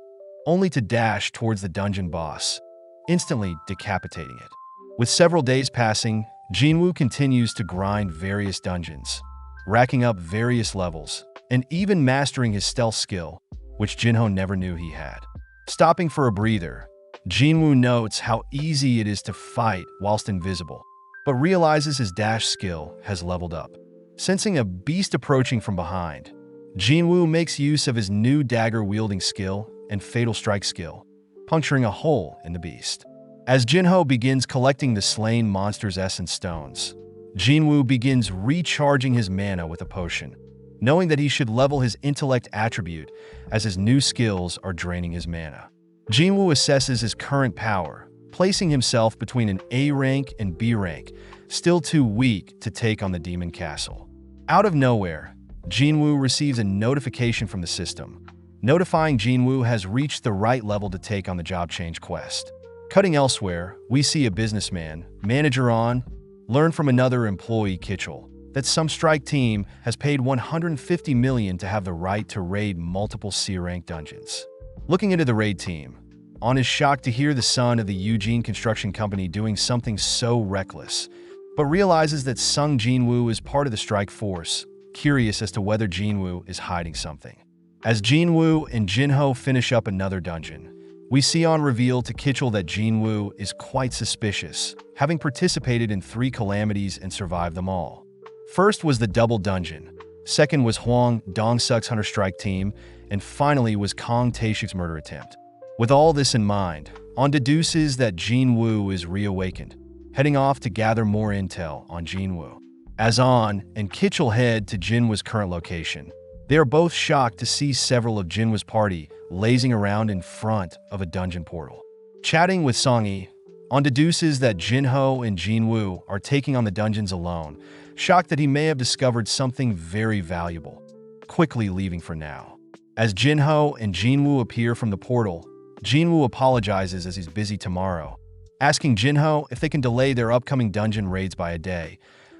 Speaker 1: only to dash towards the dungeon boss, instantly decapitating it. With several days passing, Jinwoo continues to grind various dungeons, racking up various levels, and even mastering his stealth skill, which Jinho never knew he had. Stopping for a breather, Jinwoo notes how easy it is to fight whilst invisible, but realizes his dash skill has leveled up. Sensing a beast approaching from behind, Jinwoo makes use of his new dagger-wielding skill and fatal strike skill, puncturing a hole in the beast. As Jinho begins collecting the slain monster's essence stones, Jinwoo begins recharging his mana with a potion, knowing that he should level his intellect attribute as his new skills are draining his mana. Jinwoo assesses his current power, placing himself between an A rank and B rank, still too weak to take on the Demon Castle. Out of nowhere, Jinwoo receives a notification from the system, notifying Jinwoo has reached the right level to take on the job change quest. Cutting elsewhere, we see a businessman, manager on, learn from another employee Kitchell that some strike team has paid 150 million to have the right to raid multiple C-rank dungeons. Looking into the raid team, On is shocked to hear the son of the Eugene Construction Company doing something so reckless, but realizes that Sung Jinwoo is part of the strike force, curious as to whether Jinwoo is hiding something. As Jinwoo and Jinho finish up another dungeon, we see on reveal to Kitchell that Jinwoo is quite suspicious, having participated in 3 calamities and survived them all. First was the double dungeon, second was Hwang Dong-suk's Hunter Strike team, and finally was Kong Tae-shuk's murder attempt. With all this in mind, On deduces that Jinwoo is reawakened, heading off to gather more intel on Jinwoo. As On and Kitchell head to Jinwoo's current location, they are both shocked to see several of Jinwoo's party lazing around in front of a dungeon portal. Chatting with Songi, On deduces that Jinho and Jinwoo are taking on the dungeons alone, shocked that he may have discovered something very valuable, quickly leaving for now. As Jinho and Jinwoo appear from the portal, Jinwoo apologizes as he's busy tomorrow, asking Jinho if they can delay their upcoming dungeon raids by a day,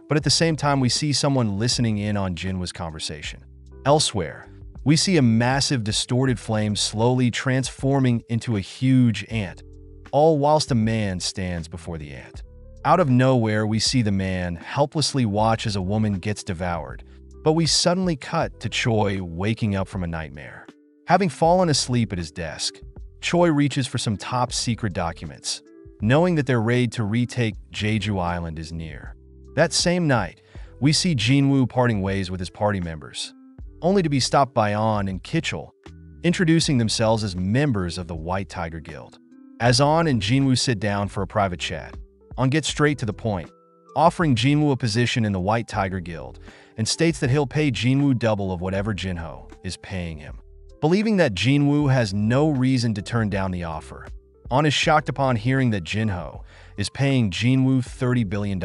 Speaker 1: but at the same time we see someone listening in on Jinwoo's conversation. Elsewhere, we see a massive distorted flame slowly transforming into a huge ant, all whilst a man stands before the ant. Out of nowhere, we see the man helplessly watch as a woman gets devoured, but we suddenly cut to Choi waking up from a nightmare. Having fallen asleep at his desk, Choi reaches for some top-secret documents, knowing that their raid to retake Jeju Island is near. That same night, we see Jinwoo parting ways with his party members, only to be stopped by On and Kitchell, introducing themselves as members of the White Tiger Guild. As On and Jinwoo sit down for a private chat, On gets straight to the point, offering Jinwoo a position in the White Tiger Guild, and states that he'll pay Jinwoo double of whatever Jinho is paying him. Believing that Jinwoo has no reason to turn down the offer, On is shocked upon hearing that Jinho is paying Jinwoo $30 billion,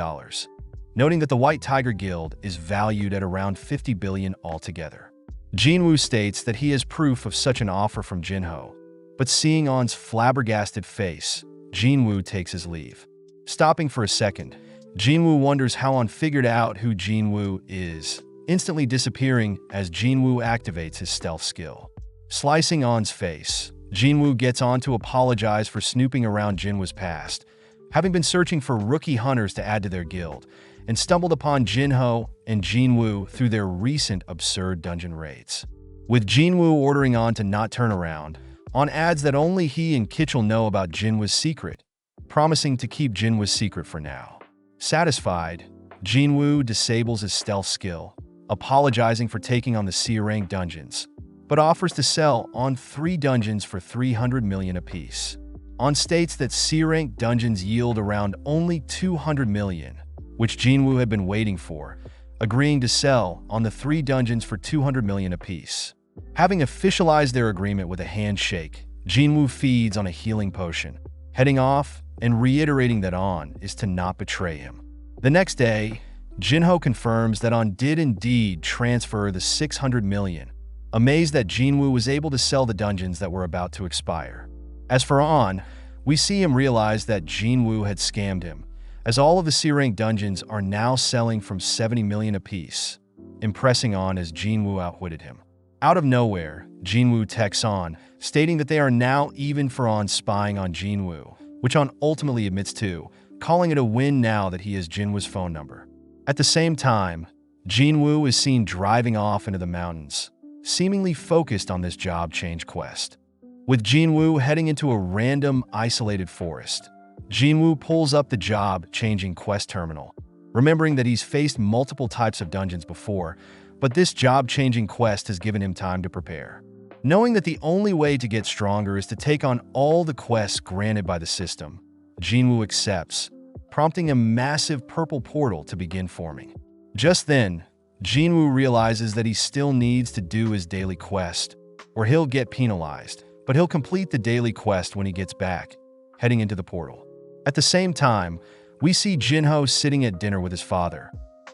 Speaker 1: noting that the White Tiger Guild is valued at around $50 billion altogether. Jinwoo states that he has proof of such an offer from Jinho, but seeing On's flabbergasted face, Jinwoo takes his leave. Stopping for a second, Jinwoo wonders how On figured out who Jinwoo is, instantly disappearing as Jinwoo activates his stealth skill. Slicing On's face, Jinwoo gets On to apologize for snooping around Jinwoo's past, having been searching for rookie hunters to add to their guild, and stumbled upon Jinho and Jinwoo through their recent absurd dungeon raids. With Jinwoo ordering On to not turn around, On adds that only he and Kitchell know about Jinwoo's secret, promising to keep Jinwoo's secret for now. Satisfied, Jinwoo disables his stealth skill, apologizing for taking on the C-rank dungeons, but offers to sell On 3 dungeons for 300 million apiece. On states that C-rank dungeons yield around only 200 million, which Jinwoo had been waiting for, agreeing to sell On the 3 dungeons for 200 million apiece. Having officialized their agreement with a handshake, Jinwoo feeds On a healing potion, heading off and reiterating that On is to not betray him. The next day, Jinho confirms that On did indeed transfer the 600 million, amazed that Jinwoo was able to sell the dungeons that were about to expire. As for On, we see him realize that Jinwoo had scammed him, as all of the C-rank dungeons are now selling from 70 million apiece, impressing On as Jinwoo outwitted him. Out of nowhere, Jinwoo texts On, stating that they are now even for On spying on Jinwoo, which On ultimately admits to, calling it a win now that he has Jinwoo's phone number. At the same time, Jinwoo is seen driving off into the mountains, seemingly focused on this job change quest. With Jinwoo heading into a random, isolated forest, Jinwoo pulls up the job-changing quest terminal, remembering that he's faced multiple types of dungeons before, but this job-changing quest has given him time to prepare. Knowing that the only way to get stronger is to take on all the quests granted by the system, Jinwoo accepts, prompting a massive purple portal to begin forming. Just then, Jinwoo realizes that he still needs to do his daily quest, or he'll get penalized, but he'll complete the daily quest when he gets back, heading into the portal. At the same time, we see Jinho sitting at dinner with his father,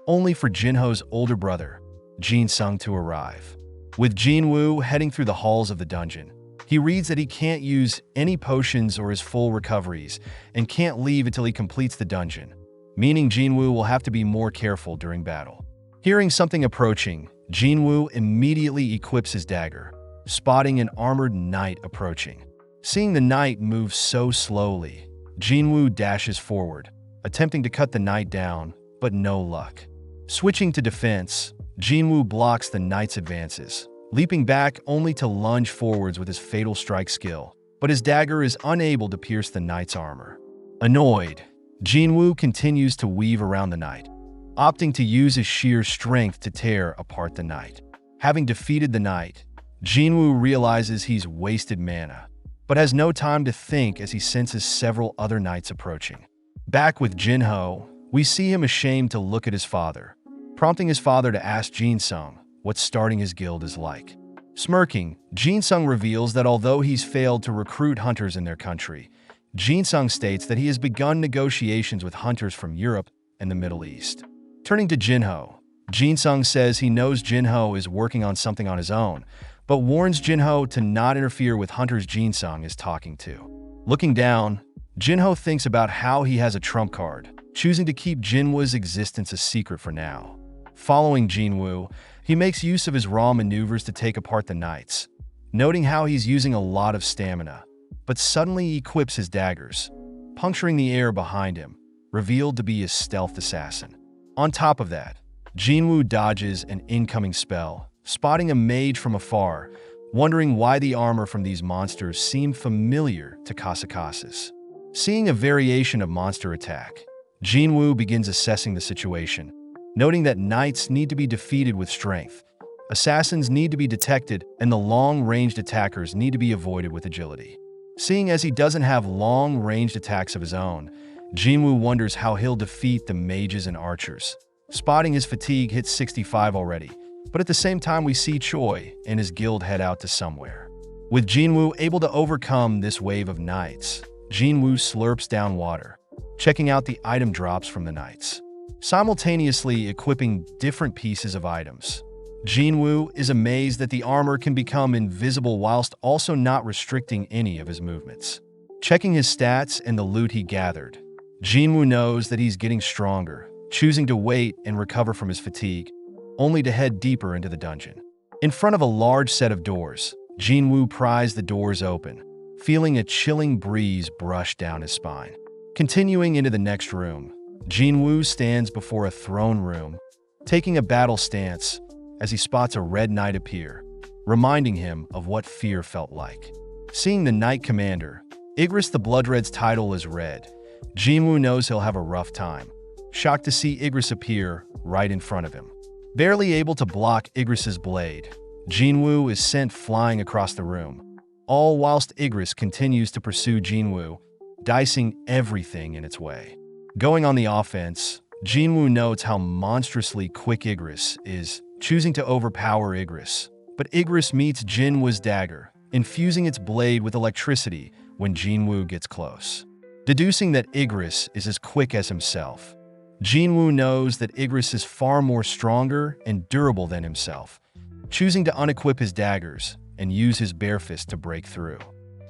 Speaker 1: only for Jinho's older brother, Jin Sung, to arrive. With Jinwoo heading through the halls of the dungeon, he reads that he can't use any potions or his full recoveries and can't leave until he completes the dungeon, meaning Jinwoo will have to be more careful during battle. Hearing something approaching, Jinwoo immediately equips his dagger, spotting an armored knight approaching. Seeing the knight move so slowly, Jinwoo dashes forward, attempting to cut the knight down, but no luck. Switching to defense, Jinwoo blocks the knight's advances, leaping back only to lunge forwards with his fatal strike skill, but his dagger is unable to pierce the knight's armor. Annoyed, Jinwoo continues to weave around the knight, opting to use his sheer strength to tear apart the knight. Having defeated the knight, Jinwoo realizes he's wasted mana, but has no time to think as he senses several other knights approaching. Back with Jinho, we see him ashamed to look at his father, prompting his father to ask Jinsung what starting his guild is like. Smirking, Jinsung reveals that although he's failed to recruit hunters in their country, Jinsung states that he has begun negotiations with hunters from Europe and the Middle East. Turning to Jinho, Jinsung says he knows Jinho is working on something on his own, but warns Jinho to not interfere with hunters Jinsung is talking to. Looking down, Jinho thinks about how he has a trump card, choosing to keep Jinwoo's existence a secret for now. Following Jinwoo, he makes use of his raw maneuvers to take apart the knights, noting how he's using a lot of stamina, but suddenly equips his daggers, puncturing the air behind him, revealed to be a stealth assassin. On top of that, Jinwoo dodges an incoming spell, spotting a mage from afar, wondering why the armor from these monsters seemed familiar to Kasakasa's. Seeing a variation of monster attack, Jinwoo begins assessing the situation, noting that knights need to be defeated with strength, assassins need to be detected, and the long-ranged attackers need to be avoided with agility. Seeing as he doesn't have long-ranged attacks of his own, Jinwoo wonders how he'll defeat the mages and archers. Spotting his fatigue hits 65 already, but at the same time we see Choi and his guild head out to somewhere. With Jinwoo able to overcome this wave of knights, Jinwoo slurps down water, checking out the item drops from the knights, simultaneously equipping different pieces of items. Jinwoo is amazed that the armor can become invisible whilst also not restricting any of his movements. Checking his stats and the loot he gathered, Jinwoo knows that he's getting stronger, choosing to wait and recover from his fatigue, only to head deeper into the dungeon. In front of a large set of doors, Jinwoo pries the doors open, feeling a chilling breeze brush down his spine. Continuing into the next room, Jinwoo stands before a throne room, taking a battle stance as he spots a red knight appear, reminding him of what fear felt like. Seeing the knight commander, Igris the Bloodred's title is red, Jinwoo knows he'll have a rough time, shocked to see Igris appear right in front of him. Barely able to block Igris's blade, Jinwoo is sent flying across the room, all whilst Igris continues to pursue Jinwoo, dicing everything in its way. Going on the offense, Jinwoo notes how monstrously quick Igris is, choosing to overpower Igris. But Igris meets Jinwoo's dagger, infusing its blade with electricity when Jinwoo gets close. Deducing that Igris is as quick as himself, Jinwoo knows that Igris is far more stronger and durable than himself, choosing to unequip his daggers and use his bare fist to break through.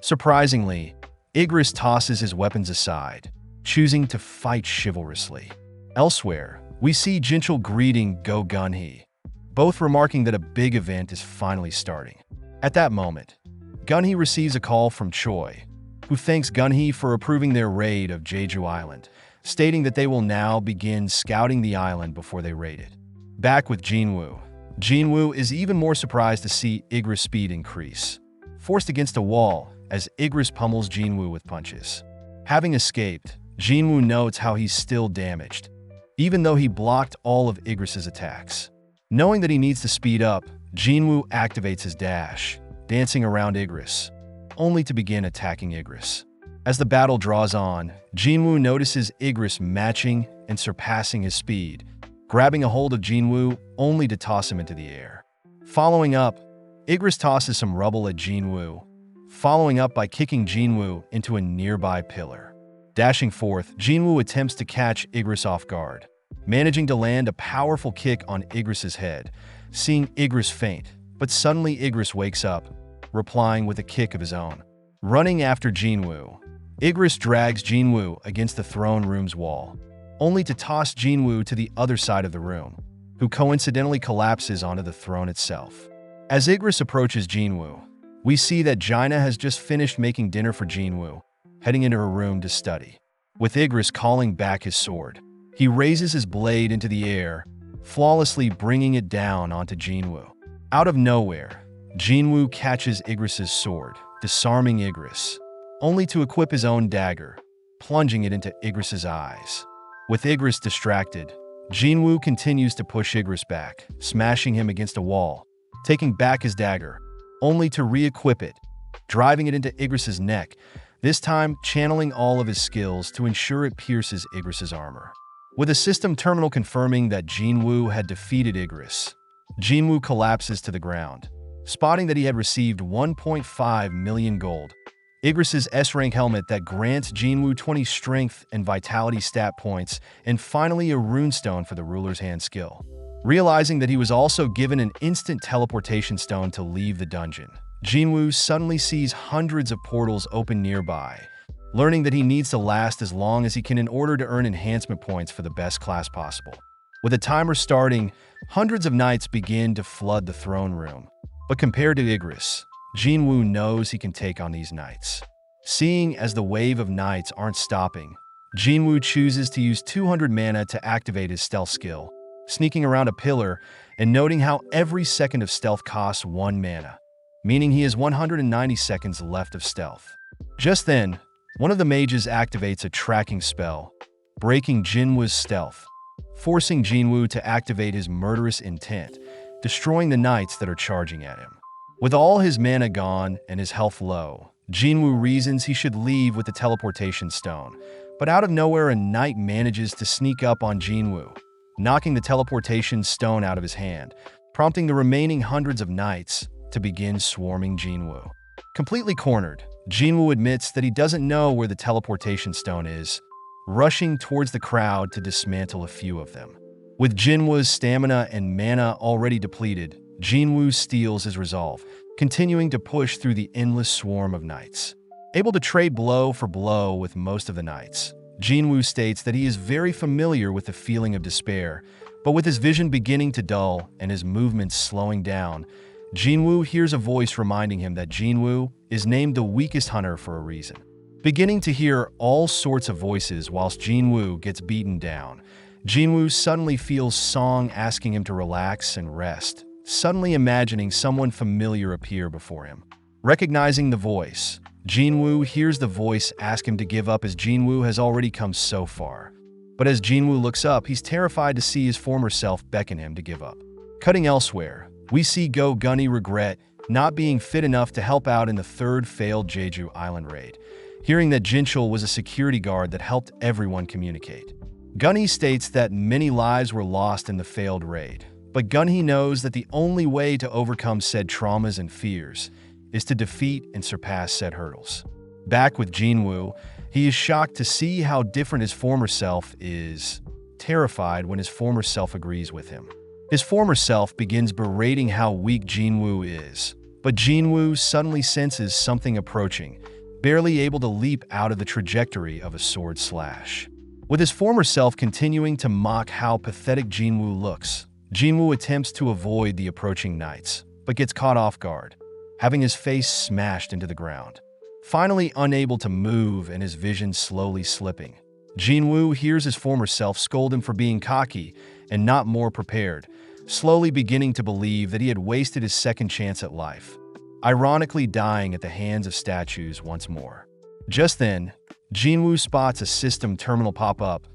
Speaker 1: Surprisingly, Igris tosses his weapons aside, choosing to fight chivalrously. Elsewhere, we see Jinchul greeting Go Gunhee, both remarking that a big event is finally starting. At that moment, Gunhee receives a call from Choi, who thanks Gunhee for approving their raid of Jeju Island, stating that they will now begin scouting the island before they raid it. Back with Jinwoo, Jinwoo is even more surprised to see Igris' speed increase, forced against a wall as Igris pummels Jinwoo with punches. Having escaped, Jinwoo notes how he's still damaged, even though he blocked all of Igris' attacks. Knowing that he needs to speed up, Jinwoo activates his dash, dancing around Igris, only to begin attacking Igris. As the battle draws on, Jinwoo notices Igris matching and surpassing his speed, grabbing a hold of Jinwoo only to toss him into the air. Following up, Igris tosses some rubble at Jinwoo, following up by kicking Jinwoo into a nearby pillar. Dashing forth, Jinwoo attempts to catch Igris off guard, managing to land a powerful kick on Igris' head, seeing Igris faint, but suddenly Igris wakes up, replying with a kick of his own. Running after Jinwoo, Igris drags Jinwoo against the throne room's wall, only to toss Jinwoo to the other side of the room, who coincidentally collapses onto the throne itself. As Igris approaches Jinwoo, We see that Jaina has just finished making dinner for Jinwoo, heading into her room to study. With Igris calling back his sword, he raises his blade into the air, flawlessly bringing it down onto Jinwoo. Out of nowhere, Jinwoo catches Igris's sword, disarming Igris, only to equip his own dagger, plunging it into Igris's eyes. With Igris distracted, Jinwoo continues to push Igris back, smashing him against a wall, taking back his dagger, only to re-equip it, driving it into Igris's neck, this time channeling all of his skills to ensure it pierces Igris's armor. With a system terminal confirming that Jinwoo had defeated Igris, Jinwoo collapses to the ground, spotting that he had received 1.5 million gold, Igris's S-Rank helmet that grants Jinwoo 20 strength and vitality stat points, and finally a runestone for the ruler's hand skill. Realizing that he was also given an instant teleportation stone to leave the dungeon, Jinwoo suddenly sees hundreds of portals open nearby, learning that he needs to last as long as he can in order to earn enhancement points for the best class possible. With a timer starting, hundreds of knights begin to flood the throne room. But compared to Igris, Jinwoo knows he can take on these knights. Seeing as the wave of knights aren't stopping, Jinwoo chooses to use 200 mana to activate his stealth skill, sneaking around a pillar and noting how every second of stealth costs 1 mana, meaning he has 190 seconds left of stealth. Just then, one of the mages activates a tracking spell, breaking Jinwoo's stealth, forcing Jinwoo to activate his murderous intent, destroying the knights that are charging at him. With all his mana gone and his health low, Jinwoo reasons he should leave with the teleportation stone, but out of nowhere a knight manages to sneak up on Jinwoo, knocking the teleportation stone out of his hand, prompting the remaining hundreds of knights to begin swarming Jinwoo. Completely cornered, Jinwoo admits that he doesn't know where the teleportation stone is, rushing towards the crowd to dismantle a few of them. With Jinwoo's stamina and mana already depleted, Jinwoo steals his resolve, continuing to push through the endless swarm of knights. Able to trade blow for blow with most of the knights, Jinwoo states that he is very familiar with the feeling of despair, but with his vision beginning to dull and his movements slowing down, Jinwoo hears a voice reminding him that Jinwoo is named the weakest hunter for a reason. Beginning to hear all sorts of voices whilst Jinwoo gets beaten down, Jinwoo suddenly feels Song asking him to relax and rest, suddenly imagining someone familiar appear before him. Recognizing the voice, Jinwoo hears the voice ask him to give up as Jinwoo has already come so far. But as Jinwoo looks up, he's terrified to see his former self beckon him to give up. Cutting elsewhere, we see Go Gunny regret not being fit enough to help out in the third failed Jeju Island raid, hearing that Jinchul was a security guard that helped everyone communicate. Gunny states that many lives were lost in the failed raid, but Gunny knows that the only way to overcome said traumas and fears is to defeat and surpass said hurdles. Back with Jinwoo, he is shocked to see how different his former self is, terrified when his former self agrees with him. His former self begins berating how weak Jinwoo is, but Jinwoo suddenly senses something approaching, barely able to leap out of the trajectory of a sword slash. With his former self continuing to mock how pathetic Jinwoo looks, Jinwoo attempts to avoid the approaching knights, but gets caught off guard, having his face smashed into the ground. Finally unable to move and his vision slowly slipping, Jinwoo hears his former self scold him for being cocky and not more prepared, slowly beginning to believe that he had wasted his second chance at life, ironically dying at the hands of statues once more. Just then, Jinwoo spots a system terminal pop up,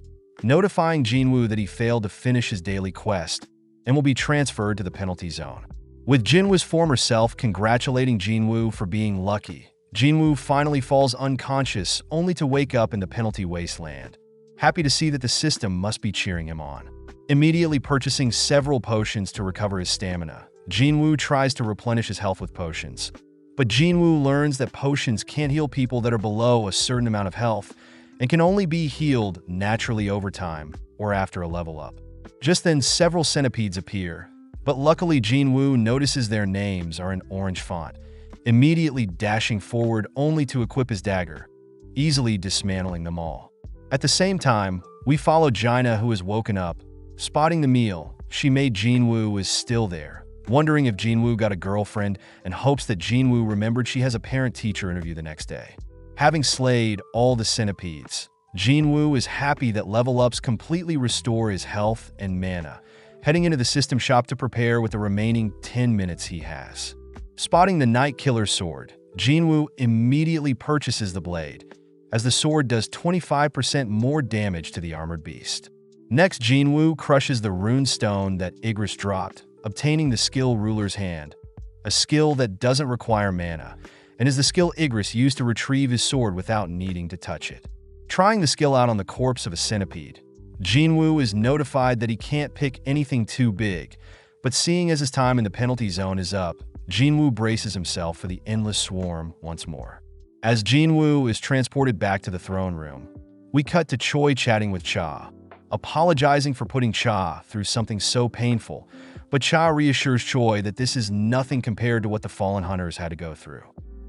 Speaker 1: notifying Jinwoo that he failed to finish his daily quest and will be transferred to the penalty zone. With Jinwoo's former self congratulating Jinwoo for being lucky, Jinwoo finally falls unconscious only to wake up in the penalty wasteland, happy to see that the system must be cheering him on. Immediately purchasing several potions to recover his stamina, Jinwoo tries to replenish his health with potions. But Jinwoo learns that potions can't heal people that are below a certain amount of health and can only be healed naturally over time or after a level up. Just then several centipedes appear, but luckily Jinwoo notices their names are in orange font, immediately dashing forward only to equip his dagger, easily dismantling them all. At the same time, we follow Jaina, who has woken up. Spotting the meal she made Jinwoo is still there, wondering if Jinwoo got a girlfriend and hopes that Jinwoo remembered she has a parent-teacher interview the next day. Having slayed all the centipedes, Jinwoo is happy that level-ups completely restore his health and mana, heading into the system shop to prepare with the remaining 10 minutes he has. Spotting the Night Killer sword, Jinwoo immediately purchases the blade, as the sword does 25% more damage to the armored beast. Next, Jinwoo crushes the rune stone that Igris dropped, obtaining the skill Ruler's Hand, a skill that doesn't require mana, and is the skill Igris used to retrieve his sword without needing to touch it. Trying the skill out on the corpse of a centipede, Jinwoo is notified that he can't pick anything too big, but seeing as his time in the penalty zone is up, Jinwoo braces himself for the endless swarm once more. As Jinwoo is transported back to the throne room, we cut to Choi chatting with Cha, apologizing for putting Cha through something so painful, but Cha reassures Choi that this is nothing compared to what the fallen hunters had to go through.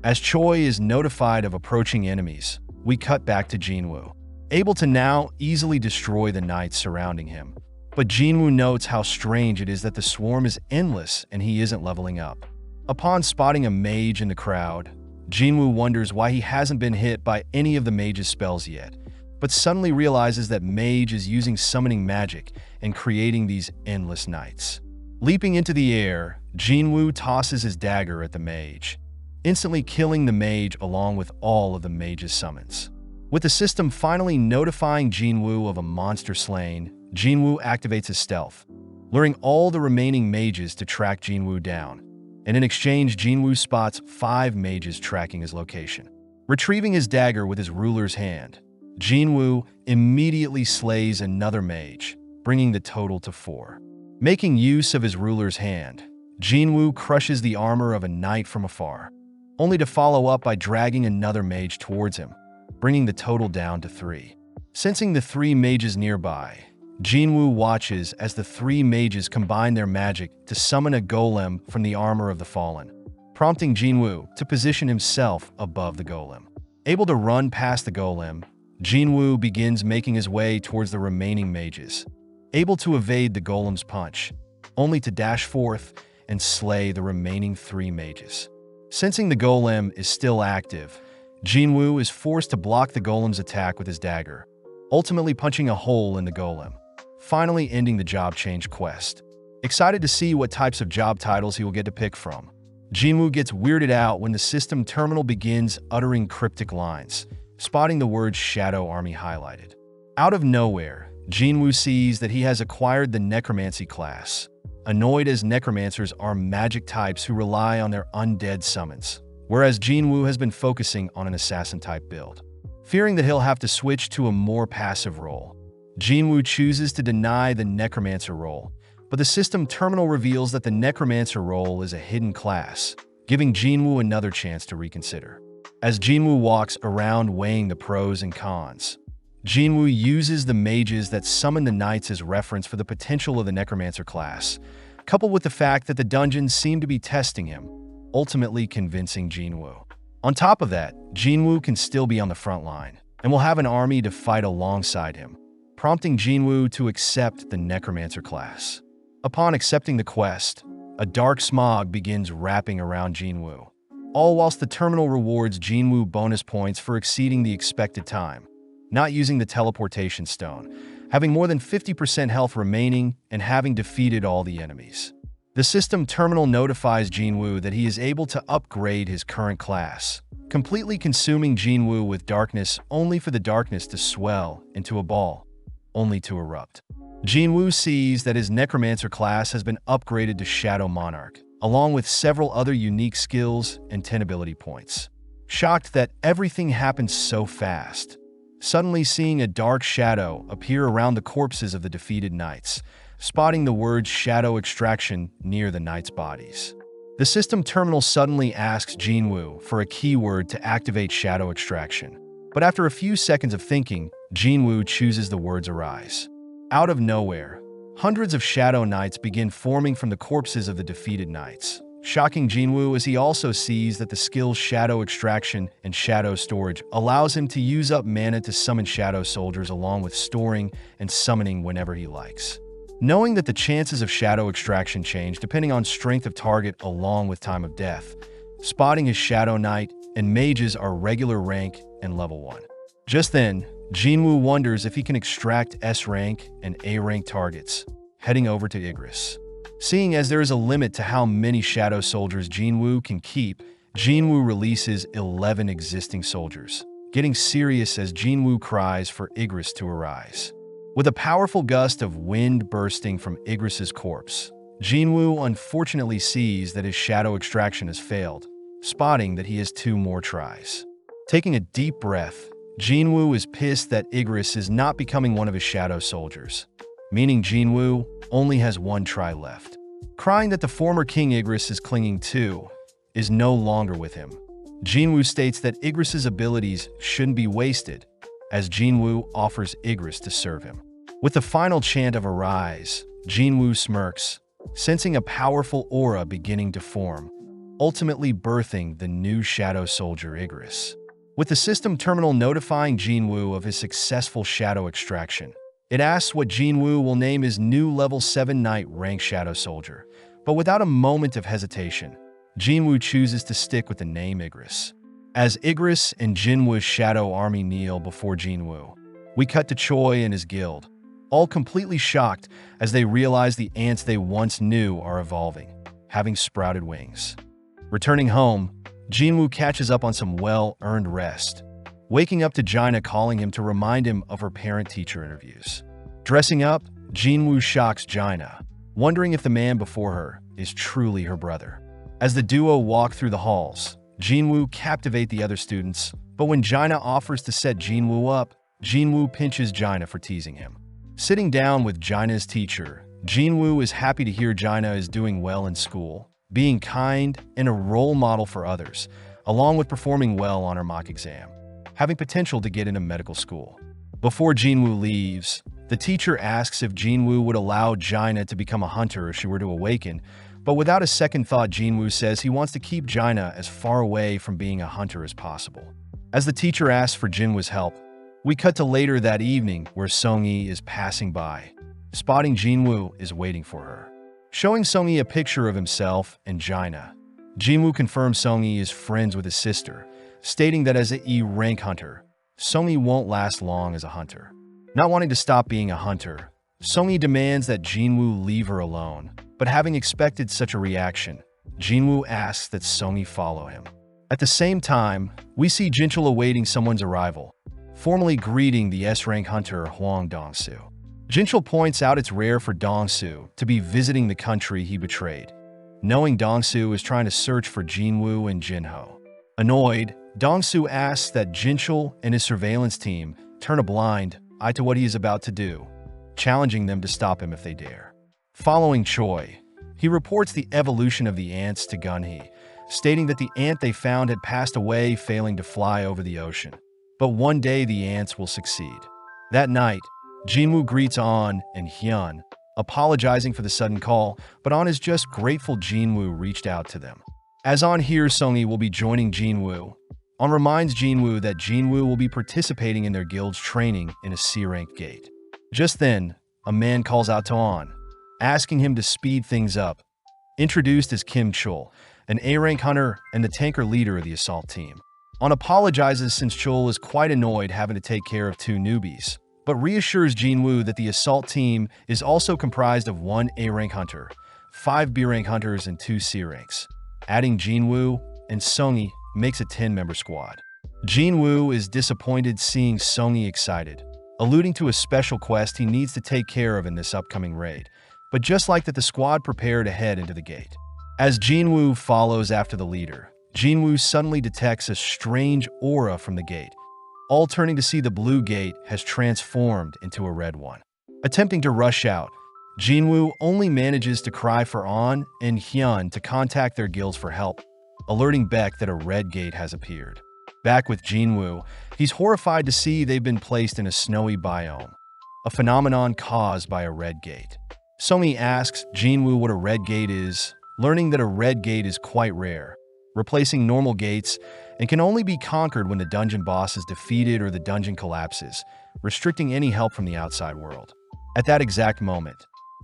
Speaker 1: As Choi is notified of approaching enemies, we cut back to Jinwoo, able to now easily destroy the knights surrounding him. But Jinwoo notes how strange it is that the swarm is endless and he isn't leveling up. Upon spotting a mage in the crowd, Jinwoo wonders why he hasn't been hit by any of the mage's spells yet, but suddenly realizes that mage is using summoning magic and creating these endless knights. Leaping into the air, Jinwoo tosses his dagger at the mage, instantly killing the mage along with all of the mage's summons. With the system finally notifying Jinwoo of a monster slain, Jinwoo activates his stealth, luring all the remaining mages to track Jinwoo down, and in exchange Jinwoo spots 5 mages tracking his location. Retrieving his dagger with his ruler's hand, Jinwoo immediately slays another mage, bringing the total to 4. Making use of his ruler's hand, Jinwoo crushes the armor of a knight from afar, only to follow up by dragging another mage towards him, bringing the total down to 3. Sensing the 3 mages nearby, Jinwoo watches as the 3 mages combine their magic to summon a golem from the armor of the fallen, prompting Jinwoo to position himself above the golem. Able to run past the golem, Jinwoo begins making his way towards the remaining mages, able to evade the golem's punch, only to dash forth and slay the remaining 3 mages. Sensing the golem is still active, Jinwoo is forced to block the golem's attack with his dagger, ultimately punching a hole in the golem, finally ending the job change quest. Excited to see what types of job titles he will get to pick from, Jinwoo gets weirded out when the system terminal begins uttering cryptic lines, spotting the word Shadow Army highlighted. Out of nowhere, Jinwoo sees that he has acquired the Necromancy class, annoyed as necromancers are magic types who rely on their undead summons, whereas Jinwoo has been focusing on an assassin-type build. Fearing that he'll have to switch to a more passive role, Jinwoo chooses to deny the Necromancer role, but the system terminal reveals that the Necromancer role is a hidden class, giving Jinwoo another chance to reconsider. As Jinwoo walks around weighing the pros and cons, Jinwoo uses the mages that summon the knights as reference for the potential of the Necromancer class, coupled with the fact that the dungeons seem to be testing him, ultimately convincing Jinwoo. On top of that, Jinwoo can still be on the front line, and will have an army to fight alongside him, prompting Jinwoo to accept the Necromancer class. Upon accepting the quest, a dark smog begins wrapping around Jinwoo, all whilst the terminal rewards Jinwoo bonus points for exceeding the expected time, not using the teleportation stone, having more than 50% health remaining, and having defeated all the enemies. The system terminal notifies Jinwoo that he is able to upgrade his current class, completely consuming Jinwoo with darkness only for the darkness to swell into a ball, only to erupt. Jinwoo sees that his Necromancer class has been upgraded to Shadow Monarch, along with several other unique skills and 10 ability points. Shocked that everything happened so fast, suddenly seeing a dark shadow appear around the corpses of the defeated knights, spotting the word Shadow Extraction near the knights' bodies. The system terminal suddenly asks Jinwoo for a keyword to activate Shadow Extraction, but after a few seconds of thinking, Jinwoo chooses the words Arise. Out of nowhere, hundreds of Shadow Knights begin forming from the corpses of the defeated knights, shocking Jinwoo as he also sees that the skills Shadow Extraction and Shadow Storage allows him to use up mana to summon Shadow Soldiers along with storing and summoning whenever he likes. Knowing that the chances of shadow extraction change depending on strength of target along with time of death, Spotting his Shadow Knight and mages are regular rank and level 1. Just then, Jinwoo wonders if he can extract S rank and A rank targets, heading over to Igris. Seeing as there is a limit to how many shadow soldiers Jinwoo can keep, Jinwoo releases 11 existing soldiers, getting serious as Jinwoo cries for Igris to arise. With a powerful gust of wind bursting from Igris's corpse, Jinwoo unfortunately sees that his shadow extraction has failed, spotting that he has 2 more tries. Taking a deep breath, Jinwoo is pissed that Igris is not becoming one of his shadow soldiers, meaning Jinwoo only has 1 try left. Crying that the former King Igris is clinging to is no longer with him, Jinwoo states that Igris's abilities shouldn't be wasted, as Jinwoo offers Igris to serve him. With the final chant of Arise, Jinwoo smirks, sensing a powerful aura beginning to form, ultimately birthing the new shadow soldier Igris. With the system terminal notifying Jinwoo of his successful shadow extraction, it asks what Jinwoo will name his new level 7 Knight rank shadow soldier, but without a moment of hesitation, Jinwoo chooses to stick with the name Igris. As Igris and Jinwoo's shadow army kneel before Jinwoo, we cut to Choi and his guild, all completely shocked as they realize the ants they once knew are evolving, having sprouted wings. Returning home, Jinwoo catches up on some well-earned rest, waking up to Jaina calling him to remind him of her parent-teacher interviews. Dressing up, Jinwoo shocks Jaina, wondering if the man before her is truly her brother. As the duo walk through the halls, Jinwoo captivates the other students, but when Jaina offers to set Jinwoo up, Jinwoo pinches Jaina for teasing him. Sitting down with Jaina's teacher, Jinwoo is happy to hear Jaina is doing well in school, being kind and a role model for others, along with performing well on her mock exam, having potential to get into medical school. Before Jinwoo leaves, the teacher asks if Jinwoo would allow Jaina to become a hunter if she were to awaken, but without a second thought, Jinwoo says he wants to keep Jaina as far away from being a hunter as possible. As the teacher asks for Jinwoo's help, we cut to later that evening where Seongi is passing by. Spotting Jinwoo is waiting for her, showing Seongi a picture of himself and Jaina. Jinwoo confirms Seongi is friends with his sister, stating that as a E-rank hunter, Seongi won't last long as a hunter. Not wanting to stop being a hunter, Seongi demands that Jinwoo leave her alone, but having expected such a reaction, Jinwoo asks that Seongi follow him. At the same time, we see Jinchul awaiting someone's arrival, formally greeting the S-rank hunter Hwang Dongsu. Jinchul points out it's rare for Dongsu to be visiting the country he betrayed, knowing Dongsu is trying to search for Jinwoo and Jinho. Annoyed, Dongsu asks that Jinchul and his surveillance team turn a blind eye to what he is about to do, challenging them to stop him if they dare. Following Choi, he reports the evolution of the ants to Gunhee, stating that the ant they found had passed away, failing to fly over the ocean. But one day the ants will succeed. That night, Jinwoo greets An and Hyun, apologizing for the sudden call, but An is just grateful Jinwoo reached out to them. As An hears Seongi will be joining Jinwoo, An reminds Jinwoo that Jinwoo will be participating in their guild's training in a C-rank gate. Just then, a man calls out to An, asking him to speed things up. Introduced as Kim Chul, an A-rank hunter and the tanker leader of the assault team. An apologizes since Chul is quite annoyed having to take care of 2 newbies, but reassures Jinwoo that the assault team is also comprised of 1 A-rank hunter, 5 B-rank hunters, and 2 C-ranks. Adding Jinwoo and Seongi makes a 10-member squad. Jinwoo is disappointed seeing Seongi excited, alluding to a special quest he needs to take care of in this upcoming raid, but just like that the squad prepare to head into the gate. As Jinwoo follows after the leader, Jinwoo suddenly detects a strange aura from the gate, all turning to see the blue gate has transformed into a red one. Attempting to rush out, Jinwoo only manages to cry for An and Hyun to contact their guilds for help, alerting Baek that a red gate has appeared. Back with Jinwoo, he's horrified to see they've been placed in a snowy biome, a phenomenon caused by a red gate. Seongi asks Jinwoo what a red gate is, learning that a red gate is quite rare, replacing normal gates, and can only be conquered when the dungeon boss is defeated or the dungeon collapses, restricting any help from the outside world. At that exact moment,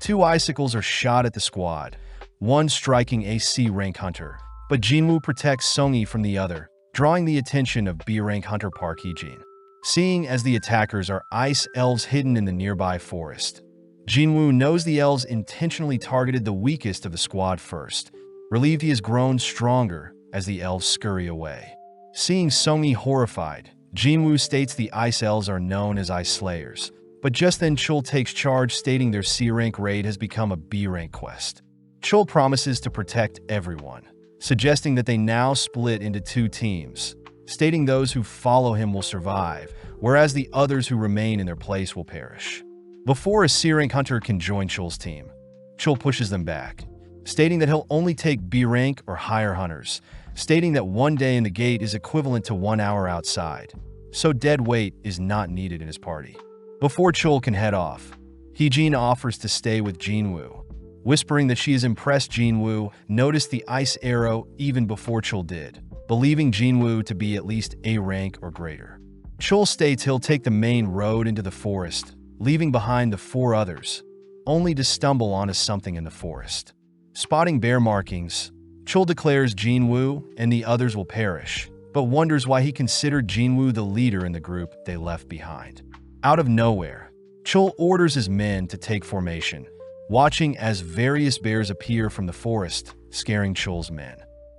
Speaker 1: Two icicles are shot at the squad, one striking a C-rank hunter, but Jinwoo protects Songi from the other, drawing the attention of B-rank hunter Park Heejin. Seeing as the attackers are ice elves hidden in the nearby forest, Jinwoo knows the elves intentionally targeted the weakest of the squad first. Relieved, he has grown stronger as the elves scurry away. Seeing Songi horrified, Jinwoo states the ice elves are known as ice slayers, but just then Chul takes charge, stating their C-rank raid has become a B-rank quest. Chul promises to protect everyone, suggesting that they now split into two teams, stating those who follow him will survive, whereas the others who remain in their place will perish. Before a C-rank hunter can join Chul's team, Chul pushes them back, stating that he'll only take B-rank or higher hunters, stating that 1 day in the gate is equivalent to 1 hour outside, so dead weight is not needed in his party. Before Chul can head off, Heejin offers to stay with Jinwoo, whispering that she has impressed Jinwoo, noticed the ice arrow even before Chul did, believing Jinwoo to be at least A rank or greater. Chul states he'll take the main road into the forest, leaving behind the 4 others, only to stumble onto something in the forest. Spotting bear markings, Chul declares Jinwoo and the others will perish, but wonders why he considered Jinwoo the leader in the group they left behind. Out of nowhere, Chul orders his men to take formation, watching as various bears appear from the forest, scaring Chul's men.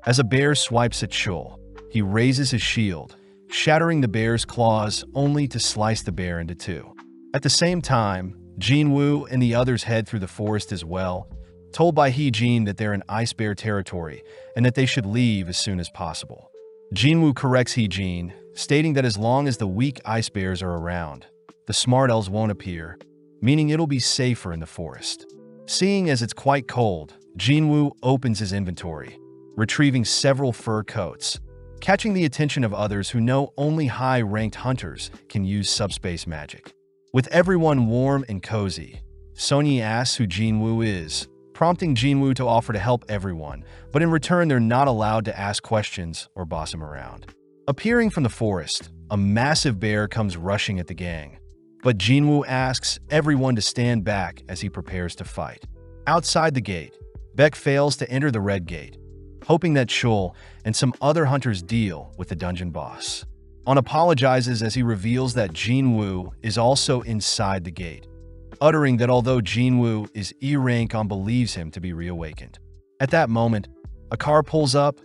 Speaker 1: As a bear swipes at Chul, he raises his shield, shattering the bear's claws only to slice the bear into 2. At the same time, Jinwoo and the others head through the forest as well, told by Heejin that they're in ice bear territory and that they should leave as soon as possible. Jinwoo corrects Heejin, stating that as long as the weak ice bears are around, the smart elves won't appear, meaning it'll be safer in the forest. Seeing as it's quite cold, Jinwoo opens his inventory, retrieving several fur coats, catching the attention of others who know only high-ranked hunters can use subspace magic. With everyone warm and cozy, Songi asks who Jinwoo is, prompting Jinwoo to offer to help everyone, but in return they're not allowed to ask questions or boss him around. Appearing from the forest, a massive bear comes rushing at the gang, but Jinwoo asks everyone to stand back as he prepares to fight. Outside the gate, Beck fails to enter the red gate, hoping that Chul and some other hunters deal with the dungeon boss. On apologizes as he reveals that Jinwoo is also inside the gate, uttering that although Jinwoo is E-rank on believes him to be reawakened. At that moment, a car pulls up,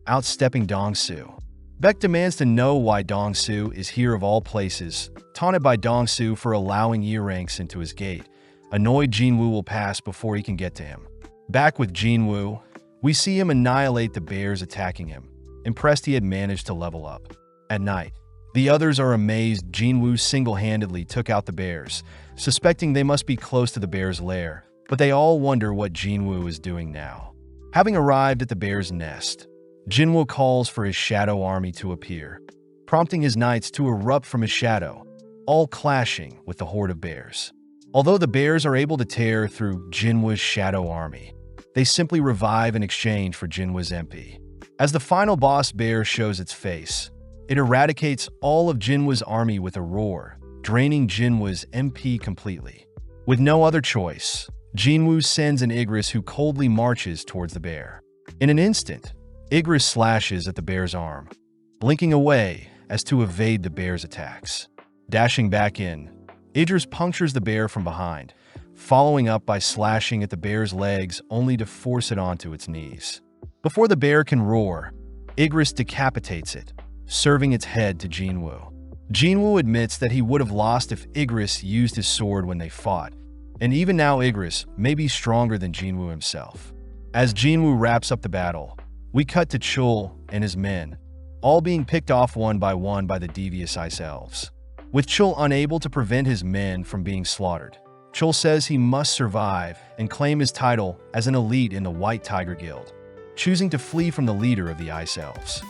Speaker 1: outstepping Dong-soo. Beck demands to know why Dong-soo is here of all places, taunted by Dong-soo for allowing E-ranks into his gate. Annoyed, Jinwoo will pass before he can get to him. Back with Jinwoo, we see him annihilate the bears attacking him, impressed he had managed to level up. At night, the others are amazed Jinwoo single-handedly took out the bears, suspecting they must be close to the bear's lair, but they all wonder what Jinwoo is doing now. Having arrived at the bear's nest, Jinwoo calls for his shadow army to appear, prompting his knights to erupt from his shadow, all clashing with the horde of bears. Although the bears are able to tear through Jinwoo's shadow army, they simply revive in exchange for Jinwoo's MP. As the final boss bear shows its face, it eradicates all of Jinwoo's army with a roar, draining Jinwoo's MP completely. With no other choice, Jinwoo sends an Igris who coldly marches towards the bear. In an instant, Igris slashes at the bear's arm, blinking away as to evade the bear's attacks. Dashing back in, Idris punctures the bear from behind, following up by slashing at the bear's legs only to force it onto its knees. Before the bear can roar, Igris decapitates it, serving its head to Jinwoo. Jinwoo admits that he would have lost if Igris used his sword when they fought, and even now Igris may be stronger than Jinwoo himself. As Jinwoo wraps up the battle, we cut to Chul and his men, all being picked off one by the devious ice elves. With Chul unable to prevent his men from being slaughtered, Chul says he must survive and claim his title as an elite in the White Tiger Guild, choosing to flee from the leader of the Ice Elves.